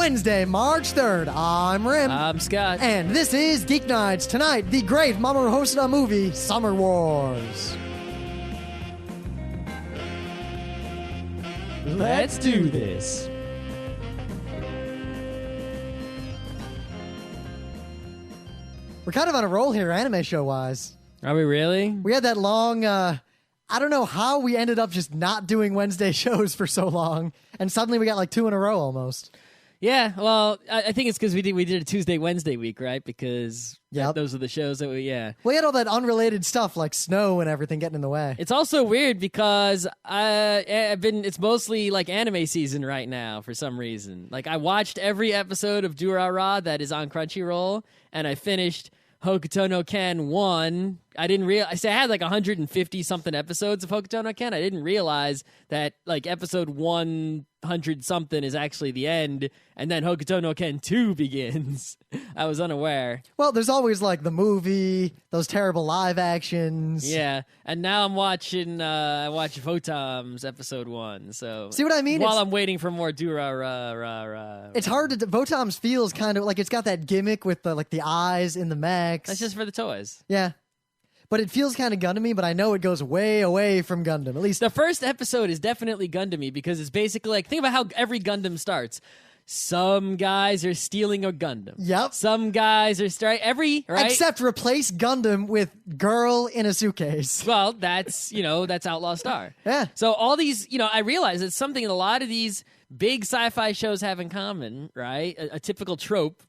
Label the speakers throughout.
Speaker 1: Wednesday, March 3rd. I'm Rim.
Speaker 2: I'm Scott.
Speaker 1: And this is Geeknights. Tonight, the great Mamoru Hosoda movie, Summer Wars.
Speaker 2: Let's do this.
Speaker 1: We're kind of on a roll here, anime show-wise.
Speaker 2: Are we really?
Speaker 1: We had that long, I don't know how we ended up just not doing Wednesday shows for so long, and suddenly we got like 2 in a row almost.
Speaker 2: Yeah, well, I think it's because we did a Tuesday, Wednesday week, right? Because those are the shows that we
Speaker 1: had all that unrelated stuff like snow and everything getting in the way.
Speaker 2: It's also weird because it's mostly like anime season right now for some reason. Like I watched every episode of Durara that is on Crunchyroll, and I finished Hokuto no Ken 1. I didn't realize I had like 150 something episodes of Hokuto no Ken. I didn't realize that like episode 100 something is actually the end, and then Hokuto no Ken 2 begins. I was unaware.
Speaker 1: Well, there's always like the movie, those terrible live actions.
Speaker 2: Yeah, and now I'm watching I watch Votom's episode 1. So
Speaker 1: see what I mean?
Speaker 2: While I'm waiting for more Durara.
Speaker 1: It's hard to Votom's feels kind of like it's got that gimmick with the eyes in the mechs.
Speaker 2: That's just for the toys.
Speaker 1: Yeah. But it feels kind of Gundam-y, but I know it goes way away from Gundam. At least
Speaker 2: the first episode is definitely Gundam-y because it's basically like, think about how every Gundam starts. Some guys are stealing a Gundam.
Speaker 1: Yep.
Speaker 2: Some guys are right?
Speaker 1: Except replace Gundam with girl in a suitcase.
Speaker 2: Well, that's Outlaw Star.
Speaker 1: Yeah.
Speaker 2: So all these, I realize it's something that a lot of these big sci-fi shows have in common, right? A typical trope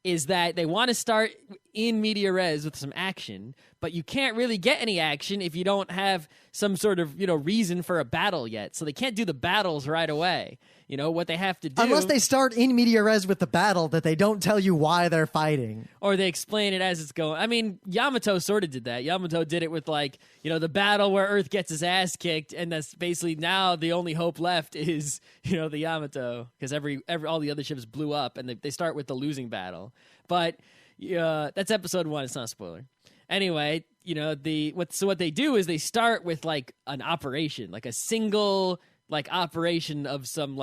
Speaker 2: is that they want to start in media res with some action, but you can't really get any action if you don't have some sort of, reason for a battle yet. So they can't do the battles right away. What they have to do...
Speaker 1: Unless they start in media res with the battle that they don't tell you why they're fighting.
Speaker 2: Or they explain it as it's going. I mean, Yamato sort of did that. Yamato did it with, the battle where Earth gets his ass kicked, and that's basically now the only hope left is, the Yamato, because all the other ships blew up, and they start with the losing battle. But that's episode 1. It's not a spoiler. Anyway, what they do is they start with, an operation, a single... operation of some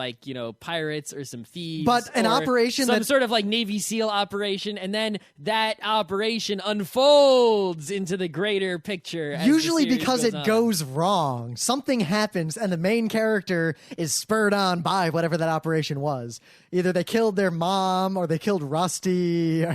Speaker 2: pirates or some thieves,
Speaker 1: but an operation
Speaker 2: some sort of Navy SEAL operation, and then that operation unfolds into the greater picture.
Speaker 1: Usually because it goes wrong, something happens, and the main character is spurred on by whatever that operation was. Either they killed their mom or they killed Rusty.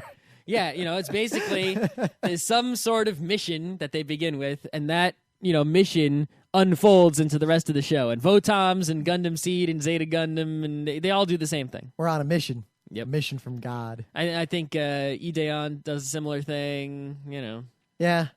Speaker 2: Yeah, it's basically there's some sort of mission that they begin with, and that mission unfolds into the rest of the show. And Votoms and Gundam Seed and Zeta Gundam, and they all do the same thing.
Speaker 1: We're on a mission.
Speaker 2: Yep.
Speaker 1: A mission from God.
Speaker 2: I think Ideon does a similar thing,
Speaker 1: Yeah.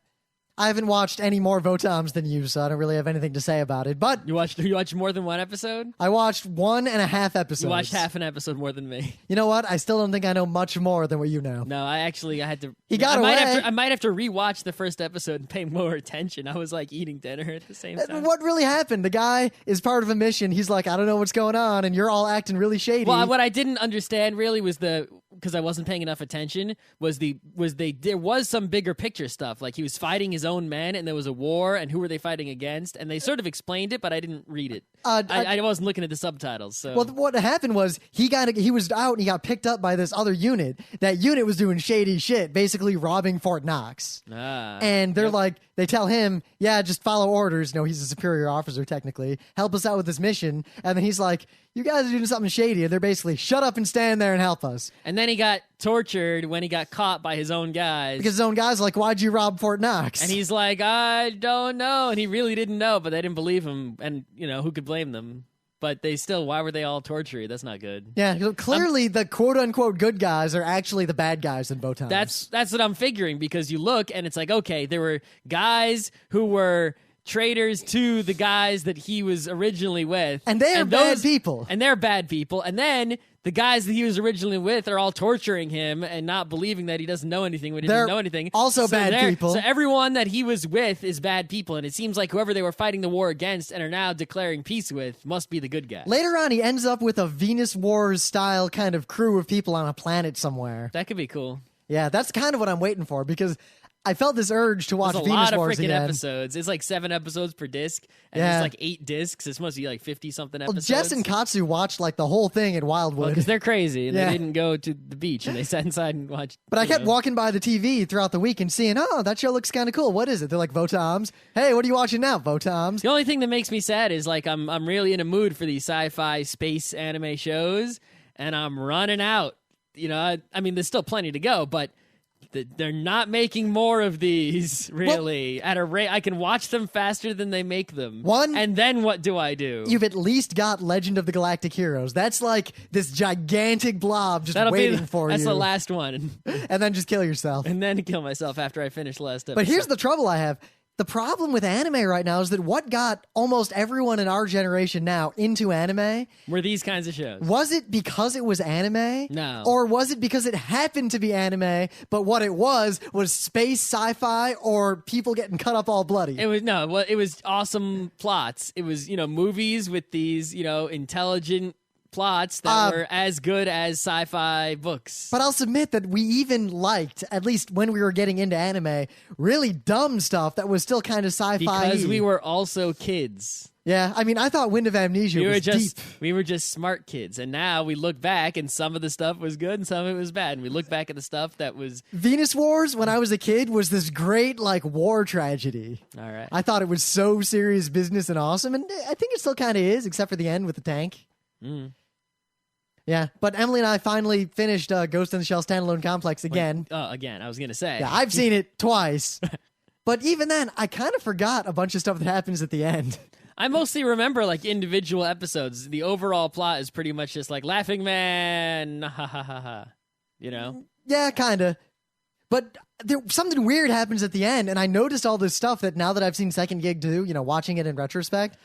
Speaker 1: I haven't watched any more Votoms than you, so I don't really have anything to say about it. But
Speaker 2: you watched more than one episode?
Speaker 1: I watched 1.5 episodes.
Speaker 2: You watched half an episode more than me.
Speaker 1: You know what? I still don't think I know much more than what you know.
Speaker 2: No, I had to.
Speaker 1: He got away.
Speaker 2: I might have to rewatch the first episode and pay more attention. I was eating dinner at the same time.
Speaker 1: What really happened? The guy is part of a mission. He's like, I don't know what's going on, and you're all acting really shady.
Speaker 2: Well, what I didn't understand really was because I wasn't paying enough attention, there was some bigger picture stuff. Like he was fighting his own men, and there was a war, and who were they fighting against? And they sort of explained it, but I didn't read it. I wasn't looking at the subtitles. So.
Speaker 1: Well, what happened was he was out and he got picked up by this other unit. That unit was doing shady shit, basically robbing Fort Knox. And they're they tell him, yeah, just follow orders. No, he's a superior officer technically. Help us out with this mission. And then he's like, you guys are doing something shady. And they're basically, shut up and stand there and help us.
Speaker 2: And then he got tortured when he got caught by his own guys.
Speaker 1: Because his own guys are like, why'd you rob Fort Knox?
Speaker 2: And he's like, I don't know. And he really didn't know, but they didn't believe him. And, who could blame them? But why were they all tortured? That's not good.
Speaker 1: Yeah, clearly the quote-unquote good guys are actually the bad guys in Votoms.
Speaker 2: That's what I'm figuring, because you look and it's like, okay, there were guys who were traitors to the guys that he was originally with.
Speaker 1: And they're bad people.
Speaker 2: And they're bad people. And then the guys that he was originally with are all torturing him and not believing that he doesn't know anything when he doesn't know anything.
Speaker 1: Also bad people.
Speaker 2: So everyone that he was with is bad people. And it seems like whoever they were fighting the war against and are now declaring peace with must be the good guy.
Speaker 1: Later on, he ends up with a Venus Wars style kind of crew of people on a planet somewhere.
Speaker 2: That could be cool.
Speaker 1: Yeah, that's kind of what I'm waiting for because I felt this urge to watch
Speaker 2: There's a
Speaker 1: Venus
Speaker 2: lot of
Speaker 1: Wars
Speaker 2: freaking
Speaker 1: again.
Speaker 2: episodes. It's like 7 episodes per disc, and
Speaker 1: Yeah.
Speaker 2: there's like 8 discs. It's supposed to be like 50-something
Speaker 1: Well,
Speaker 2: episodes.
Speaker 1: Jess and Katsu watched like the whole thing in Wildwood.
Speaker 2: Because they're crazy, and
Speaker 1: Yeah.
Speaker 2: they didn't go to the beach, and they sat inside and watched.
Speaker 1: But I kept walking by the TV throughout the week and seeing, oh, that show looks kind of cool. What is it? They're like, Votoms. Hey, what are you watching now, Votoms?
Speaker 2: The only thing that makes me sad is like I'm really in a mood for these sci-fi space anime shows, and I'm running out. You know, I mean, there's still plenty to go, but they're not making more of these really at a rate. I can watch them faster than they make them. And then what do I do?
Speaker 1: You've at least got Legend of the Galactic Heroes. That's like this gigantic blob just waiting for you.
Speaker 2: That's the last one.
Speaker 1: And then just kill yourself.
Speaker 2: And then kill myself after I finish the last episode.
Speaker 1: But here's the trouble I have. The problem with anime right now is that what got almost everyone in our generation now into anime
Speaker 2: were these kinds of shows.
Speaker 1: Was it because it was anime?
Speaker 2: No.
Speaker 1: Or was it because it happened to be anime, but what it was space sci-fi or people getting cut up all bloody?
Speaker 2: It was awesome plots. It was, movies with these, intelligent plots that were as good as sci-fi books.
Speaker 1: But I'll submit that we even liked, at least when we were getting into anime, really dumb stuff that was still kind of sci-fi.
Speaker 2: Because we were also kids.
Speaker 1: Yeah, I mean, I thought Wind of Amnesia was deep.
Speaker 2: We were just smart kids, and now we look back, and some of the stuff was good, and some of it was bad. And we look back at the stuff that was
Speaker 1: Venus Wars. When I was a kid, was this great war tragedy.
Speaker 2: All right,
Speaker 1: I thought it was so serious business and awesome, and I think it still kind of is, except for the end with the tank. Yeah, but Emily and I finally finished Ghost in the Shell Standalone Complex again.
Speaker 2: Again, I was gonna say.
Speaker 1: Yeah, I've seen it twice, but even then, I kind of forgot a bunch of stuff that happens at the end.
Speaker 2: I mostly remember individual episodes. The overall plot is pretty much just Laughing Man, ha ha ha ha.
Speaker 1: Yeah, kind of. But something weird happens at the end, and I noticed all this stuff that now that I've seen Second Gig too, watching it in retrospect,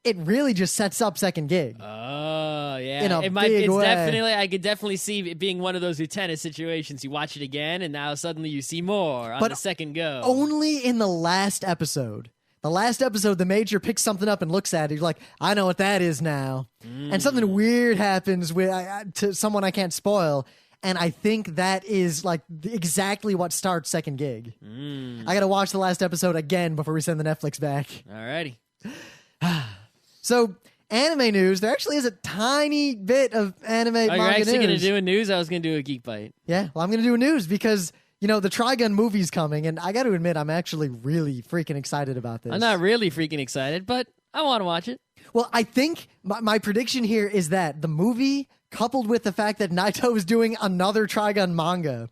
Speaker 1: it really just sets up Second Gig.
Speaker 2: Oh, yeah.
Speaker 1: In a big way.
Speaker 2: Definitely, I could definitely see it being one of those lieutenant situations. You watch it again, and now suddenly you see more on the second go.
Speaker 1: Only in the last episode. The last episode, the Major picks something up and looks at it. He's like, I know what that is now. And something weird happens to someone I can't spoil. And I think that is exactly what starts Second Gig. I got to watch the last episode again before we send the Netflix back.
Speaker 2: Alrighty.
Speaker 1: So, anime news. There actually is a tiny bit of anime manga news.
Speaker 2: Are you actually going to do a news? I was going to do a Geek Bite.
Speaker 1: Yeah, well, I'm going to do a news because, the Trigun movie's coming, and I got to admit, I'm actually really freaking excited about this.
Speaker 2: I'm not really freaking excited, but I want to watch it.
Speaker 1: Well, I think my prediction here is that the movie, coupled with the fact that Naito is doing another Trigun manga,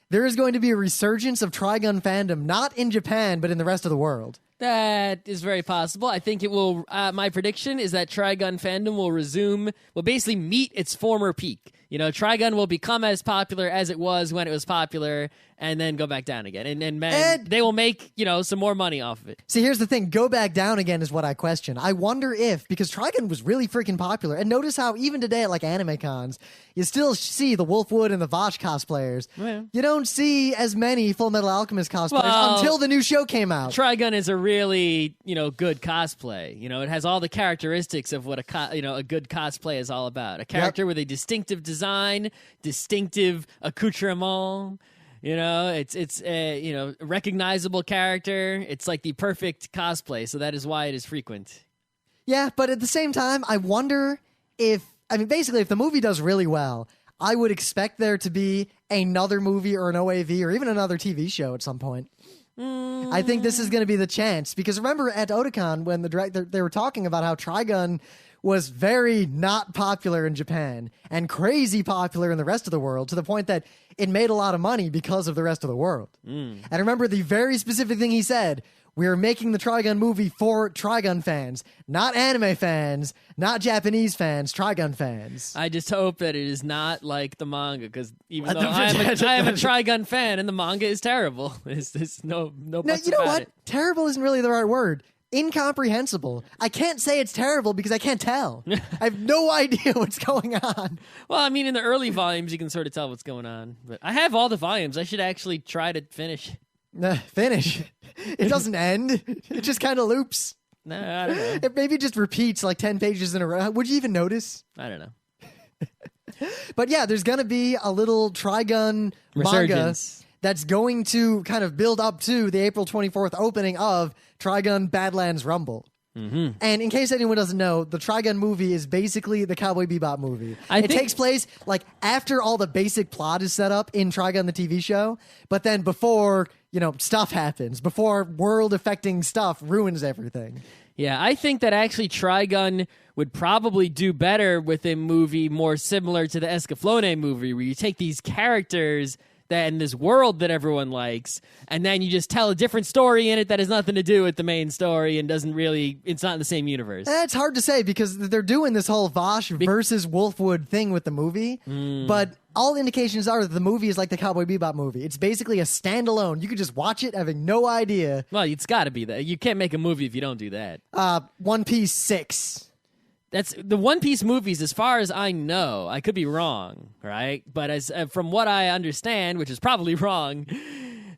Speaker 1: there is going to be a resurgence of Trigun fandom, not in Japan, but in the rest of the world.
Speaker 2: That is very possible. I think it will. My prediction is that Trigun fandom will basically meet its former peak. Trigun will become as popular as it was when it was popular, and then go back down again. And they will make some more money off of it.
Speaker 1: See, here's the thing: go back down again is what I question. I wonder if because Trigun was really freaking popular, and notice how even today at anime cons, you still see the Wolfwood and the Vosh cosplayers.
Speaker 2: Yeah.
Speaker 1: You don't see as many Full Metal Alchemist cosplayers until the new show came out.
Speaker 2: Trigun is a really good cosplay. It has all the characteristics of what a good cosplay is all about. A character with a distinctive design, distinctive accoutrement. It's a recognizable character. It's the perfect cosplay, so that is why it is frequent.
Speaker 1: Yeah, but at the same time, I wonder if basically if the movie does really well, I would expect there to be another movie or an OAV or even another TV show at some point. I think this is going to be the chance because remember at Otakon when they were talking about how Trigun was very not popular in Japan and crazy popular in the rest of the world to the point that it made a lot of money because of the rest of the world. And remember the very specific thing he said, we are making the Trigun movie for Trigun fans, not anime fans, not Japanese fans, Trigun fans.
Speaker 2: I just hope that it is not like the manga, because even though I am a Trigun fan and the manga is terrible, there's no buts
Speaker 1: you know
Speaker 2: about
Speaker 1: what?
Speaker 2: it.
Speaker 1: Terrible isn't really the right word. Incomprehensible. I can't say it's terrible because I can't tell. I have no idea what's going on.
Speaker 2: Well, in the early volumes, you can sort of tell what's going on. But I have all the volumes. I should actually try to finish.
Speaker 1: Finish. It doesn't end. It just kind of loops.
Speaker 2: No, I don't know.
Speaker 1: It maybe just repeats 10 pages in a row. Would you even notice?
Speaker 2: I don't know.
Speaker 1: But yeah, there's going to be a little Trigun manga that's going to kind of build up to the April 24th opening of Trigun Badlands Rumble. Mm-hmm. And in case anyone doesn't know, the Trigun movie is basically the Cowboy Bebop movie. It takes place like after all the basic plot is set up in Trigun the TV show, but then before, stuff happens, before world-affecting stuff ruins everything.
Speaker 2: Yeah, I think that actually Trigun would probably do better with a movie more similar to the Escaflowne movie, where you take these characters in this world that everyone likes, and then you just tell a different story in it that has nothing to do with the main story and it's not in the same universe.
Speaker 1: It's hard to say because they're doing this whole Vosh versus Wolfwood thing with the movie, but all indications are that the movie is like the Cowboy Bebop movie. It's basically a standalone. You could just watch it having no idea.
Speaker 2: Well, it's got to be that. You can't make a movie if you don't do that.
Speaker 1: One Piece 6.
Speaker 2: That's the One Piece movies, as far as I know. I could be wrong, right? But as from what I understand, which is probably wrong,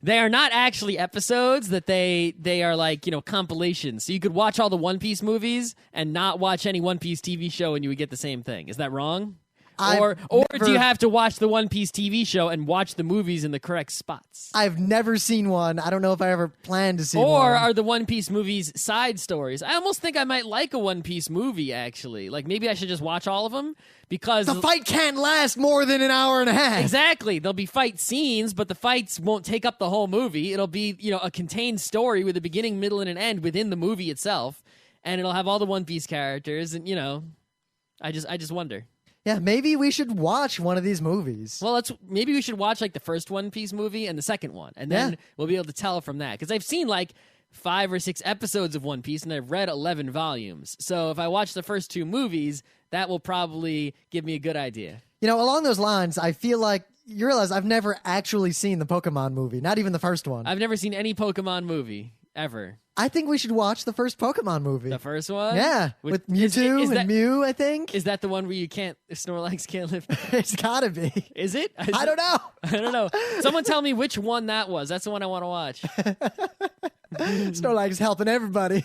Speaker 2: they are not actually episodes. That they are like compilations. So you could watch all the One Piece movies and not watch any One Piece TV show, and you would get the same thing. Is that wrong? Or do you have to watch the One Piece TV show and watch the movies in the correct spots?
Speaker 1: I've never seen one. I don't know if I ever plan to see one.
Speaker 2: Or are the One Piece movies side stories? I almost think I might like a One Piece movie, actually. Like, maybe I should just watch all of them, because
Speaker 1: the fight can't last more than an hour and a half.
Speaker 2: Exactly. There'll be fight scenes, but the fights won't take up the whole movie. It'll be, a contained story with a beginning, middle, and an end within the movie itself. And it'll have all the One Piece characters, and, I just wonder.
Speaker 1: Yeah, maybe we should watch one of these movies.
Speaker 2: Well, maybe we should watch like the first One Piece movie and the second one, and then we'll be able to tell from that. Because I've seen like 5 or 6 episodes of One Piece, and I've read 11 volumes. So if I watch the first 2 movies, that will probably give me a good idea.
Speaker 1: Along those lines, I feel like you realize I've never actually seen the Pokemon movie, not even the first one.
Speaker 2: I've never seen any Pokemon movie ever.
Speaker 1: I think we should watch the first Pokemon movie.
Speaker 2: The first one?
Speaker 1: Yeah, with Mewtwo and Mew, I think.
Speaker 2: Is that the one where Snorlax can't lift?
Speaker 1: It's gotta be.
Speaker 2: Is it?
Speaker 1: I don't know.
Speaker 2: I don't know. Someone tell me which one that was. That's the one I want to watch.
Speaker 1: Snorlax is helping everybody.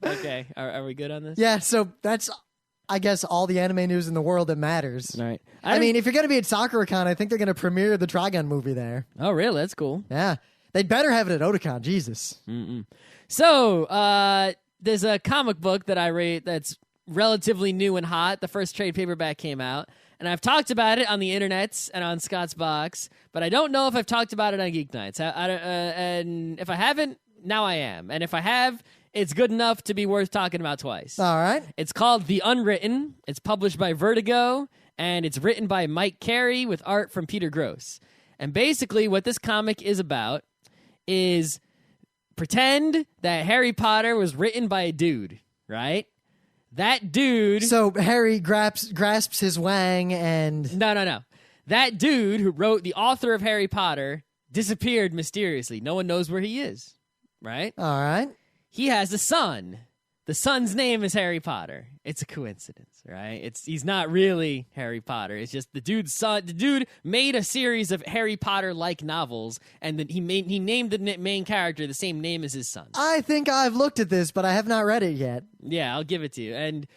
Speaker 2: Okay, are we good on this?
Speaker 1: Yeah, so that's, I guess, all the anime news in the world that matters.
Speaker 2: All right.
Speaker 1: I mean, if you're going to be at SakuraCon, I think they're going to premiere the Trigun movie there.
Speaker 2: Oh, really? That's cool.
Speaker 1: Yeah. They'd better have it at Otakon. Jesus.
Speaker 2: Mm-mm. So, there's a comic book that I read that's relatively new and hot. The first trade paperback came out, and I've talked about it on the internets and on Scott's Box, but I don't know if I've talked about it on Geeknights. And if I haven't, now I am. And if I have, it's good enough to be worth talking about twice.
Speaker 1: All right.
Speaker 2: It's called The Unwritten. It's published by Vertigo, and it's written by Mike Carey with art from Peter Gross. And basically what this comic is about is pretend that Harry Potter was written by a dude, right? That dude...
Speaker 1: So Harry grasps his wang and...
Speaker 2: No. That dude who wrote the author of Harry Potter disappeared mysteriously. No one knows where he is, right?
Speaker 1: All right.
Speaker 2: He has a son. The son's name is Harry Potter. It's a coincidence, right? He's not really Harry Potter. It's just the dude's son. The dude made a series of Harry Potter-like novels, and then he named the main character the same name as his son.
Speaker 1: I think I've looked at this, but I have not read it yet.
Speaker 2: Yeah, I'll give it to you. And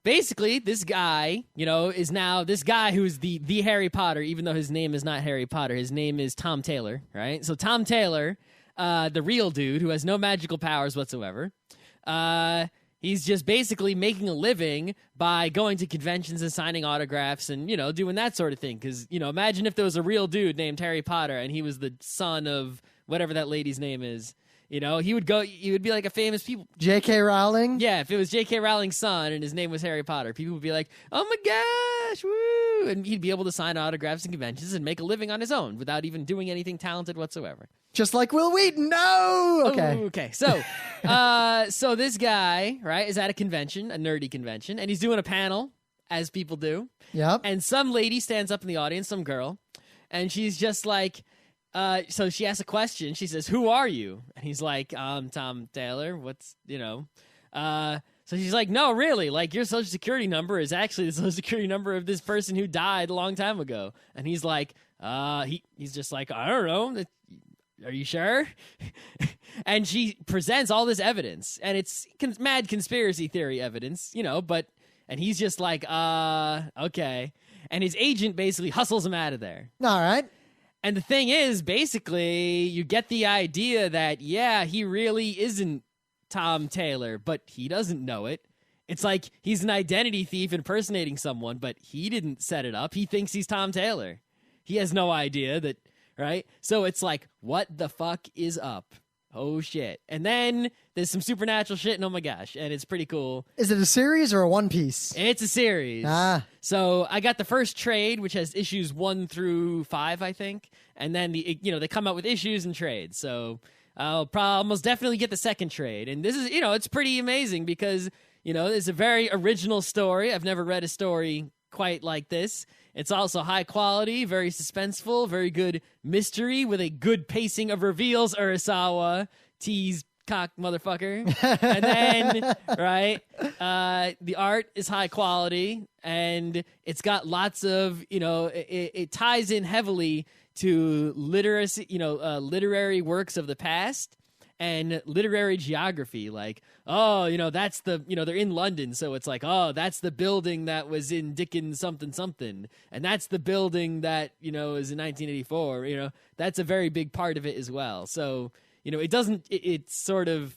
Speaker 2: basically, this guy, is now this guy who's the Harry Potter, even though his name is not Harry Potter. His name is Tom Taylor, right? So Tom Taylor, the real dude who has no magical powers whatsoever, he's just basically making a living by going to conventions and signing autographs and, doing that sort of thing. Because, imagine if there was a real dude named Harry Potter and he was the son of whatever that lady's name is. He would be like a famous people.
Speaker 1: J.K. Rowling?
Speaker 2: Yeah, if it was J.K. Rowling's son and his name was Harry Potter, people would be like, oh my gosh, woo! And he'd be able to sign autographs and conventions and make a living on his own without even doing anything talented whatsoever.
Speaker 1: Just like Will Wheaton. No! Okay.
Speaker 2: Ooh, okay. So, so this guy, right, is at a convention, a nerdy convention, and he's doing a panel, as people do.
Speaker 1: Yep.
Speaker 2: And some lady stands up in the audience, some girl, and she's just like, so she asks a question. She says, who are you? And he's like, Tom Taylor. What's, so she's like, no, really, like your social security number is actually the social security number of this person who died a long time ago. And he's like, he's just like, I don't know. Are you sure? And she presents all this evidence, and it's mad conspiracy theory evidence, but And he's just like, okay. And his agent basically hustles him out of there.
Speaker 1: All right.
Speaker 2: And the thing is, basically, you get the idea that, yeah, he really isn't Tom Taylor, but he doesn't know it. It's like he's an identity thief impersonating someone, but he didn't set it up. He thinks he's Tom Taylor. He has no idea that, right? So it's like, what the fuck is up? Oh, shit. And then there's some supernatural shit, and oh my gosh, and it's pretty cool.
Speaker 1: Is it a series or a one piece?
Speaker 2: It's a series. So I got the first trade, which has issues 1 through 5, I think. And then, they come out with issues and trades. So I'll almost definitely get the second trade. And this is, it's pretty amazing because, it's a very original story. I've never read a story quite like this. It's also high quality, very suspenseful, very good mystery with a good pacing of reveals, Urasawa. Tease cock motherfucker. And then, right, the art is high quality, and it's got lots of, it ties in heavily to literacy, literary works of the past and literary geography. Like, that's the, they're in London, so it's like, that's the building that was in Dickens something, and that's the building that, is in 1984. That's a very big part of it as well. So, it sort of,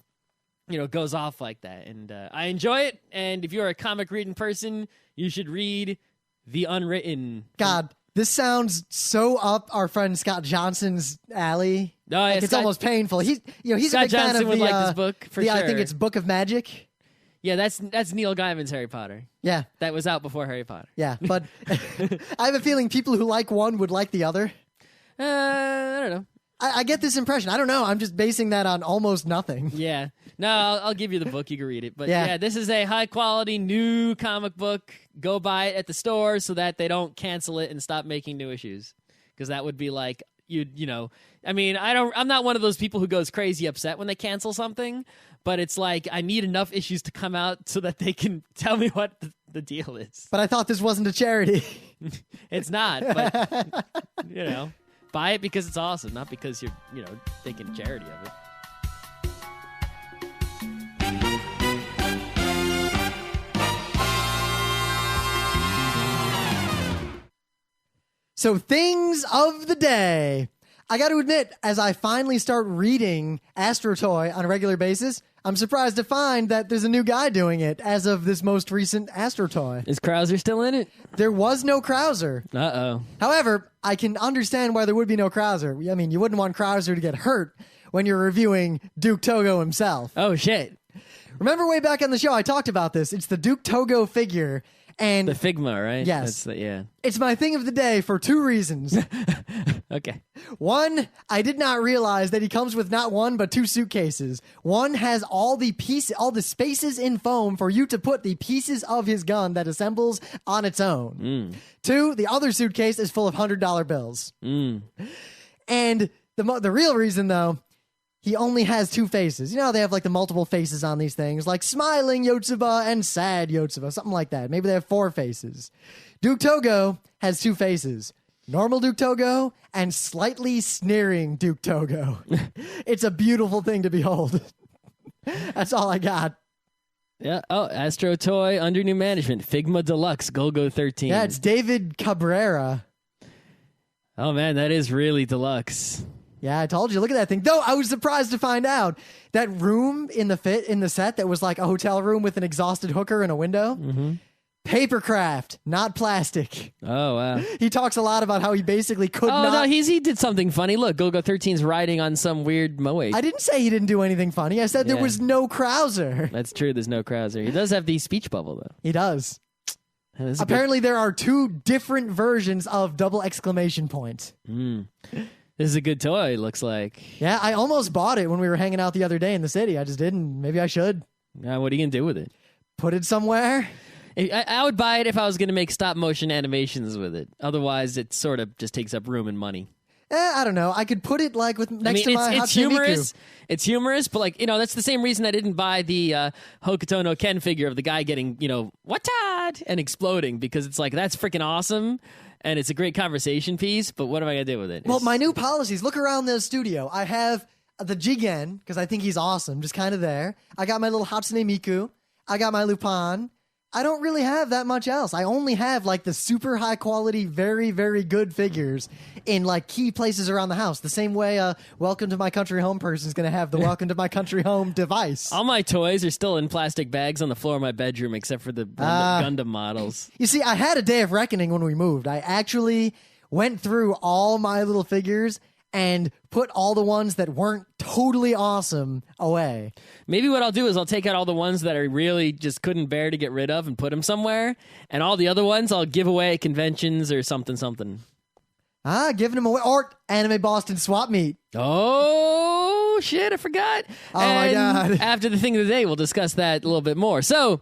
Speaker 2: goes off like that. And I enjoy it, and if you're a comic reading person, you should read The Unwritten.
Speaker 1: God, this sounds so up our friend Scott Johnson's alley.
Speaker 2: Oh, yeah,
Speaker 1: it's almost painful. He's
Speaker 2: Scott
Speaker 1: a big
Speaker 2: Johnson
Speaker 1: fan of
Speaker 2: would like this book for sure.
Speaker 1: I think it's Book of Magic.
Speaker 2: Yeah, that's Neil Gaiman's Harry Potter.
Speaker 1: Yeah,
Speaker 2: that was out before Harry Potter.
Speaker 1: Yeah, but I have a feeling people who like one would like the other.
Speaker 2: I don't know.
Speaker 1: I get this impression. I don't know. I'm just basing that on almost nothing.
Speaker 2: Yeah. No, I'll give you the book. You can read it. But yeah, this is a high-quality new comic book. Go buy it at the store so that they don't cancel it and stop making new issues. Because that would be like, I mean, I'm not one of those people who goes crazy upset when they cancel something. But it's like, I need enough issues to come out so that they can tell me what the deal is.
Speaker 1: But I thought this wasn't a charity.
Speaker 2: It's not, but, buy it because it's awesome, not because you're, thinking charity of it.
Speaker 1: So, things of the day. I got to admit, as I finally start reading Astro Toy on a regular basis, I'm surprised to find that there's a new guy doing it as of this most recent Astro Toy.
Speaker 2: Is Krauser still in it?
Speaker 1: There was no Krauser.
Speaker 2: Uh-oh.
Speaker 1: However, I can understand why there would be no Krauser. I mean, you wouldn't want Krauser to get hurt when you're reviewing Duke Togo himself.
Speaker 2: Oh, shit.
Speaker 1: Remember way back on the show, I talked about this. It's the Duke Togo figure. And
Speaker 2: the Figma, right?
Speaker 1: Yes.
Speaker 2: Yeah.
Speaker 1: It's my thing of the day for 2 reasons.
Speaker 2: Okay.
Speaker 1: One, I did not realize that he comes with not 1, but 2 suitcases. One has all the spaces in foam for you to put the pieces of his gun that assembles on its own. 2, the other suitcase is full of $100 bills. And the real reason, though, he only has 2 faces. They have like the multiple faces on these things, like smiling Yotsuba and sad Yotsuba, something like that. Maybe they have 4 faces. Duke Togo has 2 faces. Normal Duke Togo and slightly sneering Duke Togo. It's a beautiful thing to behold. That's all I got.
Speaker 2: Yeah. Oh, Astro Toy under new management. Figma Deluxe, Golgo 13.
Speaker 1: Yeah, it's David Cabrera.
Speaker 2: Oh, man, that is really deluxe.
Speaker 1: Yeah, I told you. Look at that thing. Though I was surprised to find out that room in the set that was like a hotel room with an exhausted hooker and a window. Papercraft, not plastic.
Speaker 2: Oh, wow.
Speaker 1: He talks a lot about how he basically could not...
Speaker 2: Oh, no, he did something funny. Look, Golgo 13's riding on some weird moe.
Speaker 1: I didn't say he didn't do anything funny. I said there was no Krauser.
Speaker 2: That's true. There's no Krauser. He does have the speech bubble, though.
Speaker 1: He does. Apparently, there are 2 different versions of double exclamation point.
Speaker 2: This is a good toy, it looks like.
Speaker 1: Yeah, I almost bought it when we were hanging out the other day in the city. I just didn't. Maybe I should.
Speaker 2: What are you going to do with it?
Speaker 1: Put it somewhere.
Speaker 2: I would buy it if I was going to make stop motion animations with it. Otherwise, it sort of just takes up room and money.
Speaker 1: I don't know. I could put it like next to my
Speaker 2: it's humorous. It's humorous, but that's the same reason I didn't buy the Hokuto no Ken figure of the guy getting, what-tad and exploding, because it's like, that's freaking awesome. And it's a great conversation piece, but what am I going to do with it?
Speaker 1: Well, my new policies, look around the studio. I have the Jigen, because I think he's awesome, just kind of there. I got my little Hatsune Miku. I got my Lupin. I don't really have that much else. I only have like the super high quality, very, very good figures in like key places around the house. The same way a Welcome to My Country Home person is going to have the Welcome to My Country Home device.
Speaker 2: All my toys are still in plastic bags on the floor of my bedroom, except for the Gundam models.
Speaker 1: You see, I had a day of reckoning when we moved. I actually went through all my little figures and put all the ones that weren't totally awesome away.
Speaker 2: Maybe what I'll do is I'll take out all the ones that I really just couldn't bear to get rid of and put them somewhere, and all the other ones I'll give away at conventions or something.
Speaker 1: Giving them away. Or Anime Boston swap meet.
Speaker 2: Oh, shit, I forgot.
Speaker 1: My God.
Speaker 2: After the thing of the day, we'll discuss that a little bit more. So,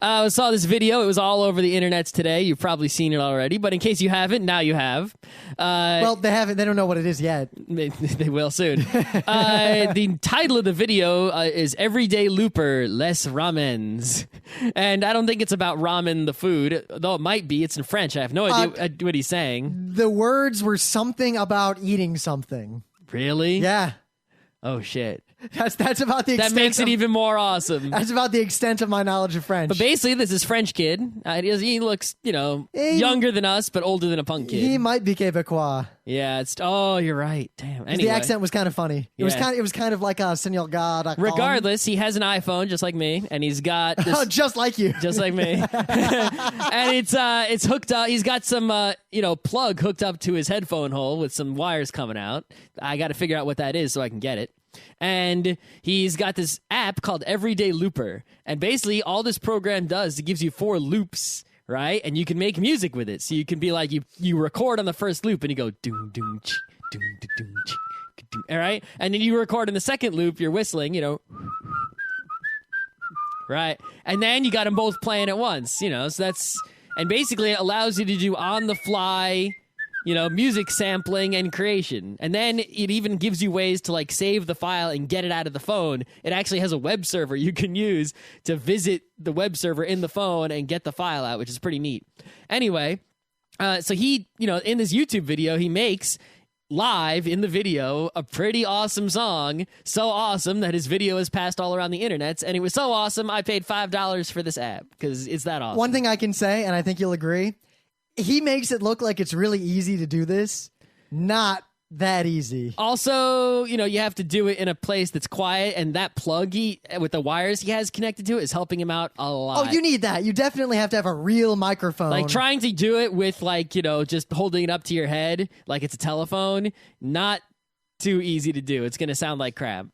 Speaker 2: I saw this video. It was all over the internets today. You've probably seen it already, but in case you haven't, now you have.
Speaker 1: Well, they haven't. They don't know what it is yet.
Speaker 2: They will soon. The title of the video is Everyday Looper, Less Ramens. And I don't think it's about ramen, the food, though it might be. It's in French. I have no idea what he's saying.
Speaker 1: The words were something about eating something.
Speaker 2: Really?
Speaker 1: Yeah.
Speaker 2: Oh, shit.
Speaker 1: That's about the extent.
Speaker 2: That makes it even more awesome.
Speaker 1: That's about the extent of my knowledge of French.
Speaker 2: But basically, this is French kid. He looks, younger than us, but older than a punk kid.
Speaker 1: He might be Quebecois.
Speaker 2: Yeah, you're right. Damn. Anyway.
Speaker 1: The accent was kind of funny. It was kind of like a Senor God.
Speaker 2: Regardless, he has an iPhone just like me, and he's got this,
Speaker 1: just like you,
Speaker 2: just like me, and it's hooked up. He's got some plug hooked up to his headphone hole with some wires coming out. I got to figure out what that is so I can get it. And he's got this app called Everyday Looper. And basically, all this program does, it gives you 4 loops, right? And you can make music with it. So you can be like, you record on the first loop and you go, doom, doom, ch, doom, doom, ch, doom, all right? And then you record in the second loop, you're whistling, right? And then you got them both playing at once, so that's, and basically it allows you to do on the fly, music sampling and creation. And then it even gives you ways to like save the file and get it out of the phone. It actually has a web server you can use to visit the web server in the phone and get the file out, which is pretty neat. Anyway, so he, in this YouTube video, he makes live in the video a pretty awesome song. So awesome that his video is passed all around the internet. And it was so awesome, I paid $5 for this app because it's that awesome.
Speaker 1: One thing I can say, and I think you'll agree, he makes it look like it's really easy to do this. Not that easy.
Speaker 2: Also, you have to do it in a place that's quiet, and that plug with the wires he has connected to it is helping him out a lot.
Speaker 1: Oh, you need that. You definitely have to have a real microphone.
Speaker 2: Like trying to do it with just holding it up to your head like it's a telephone, not too easy to do. It's going to sound like crap.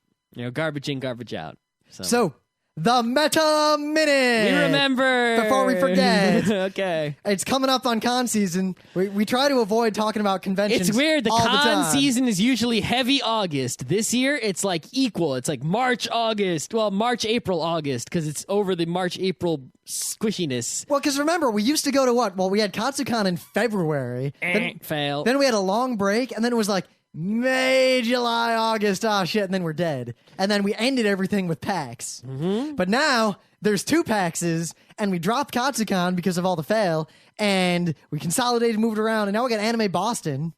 Speaker 2: Garbage in, garbage out. So the Meta Minute.
Speaker 1: We remember. Before we forget.
Speaker 2: Okay.
Speaker 1: It's coming up on con season. We try to avoid talking about conventions.
Speaker 2: It's weird. The con
Speaker 1: the
Speaker 2: season is usually heavy August. This year, it's like equal. It's like March, August. Well, March, April, August, because it's over the March, April squishiness.
Speaker 1: Well, because remember, we used to go to what? Well, we had Katsucon in February.
Speaker 2: Fail.
Speaker 1: Then we had a long break, and then it was like May, July, August, shit, and then we're dead. And then we ended everything with PAX.
Speaker 2: Mm-hmm.
Speaker 1: But now, there's 2 PAXs, and we dropped Katsucon because of all the fail, and we consolidated, moved around, and now we got Anime Boston.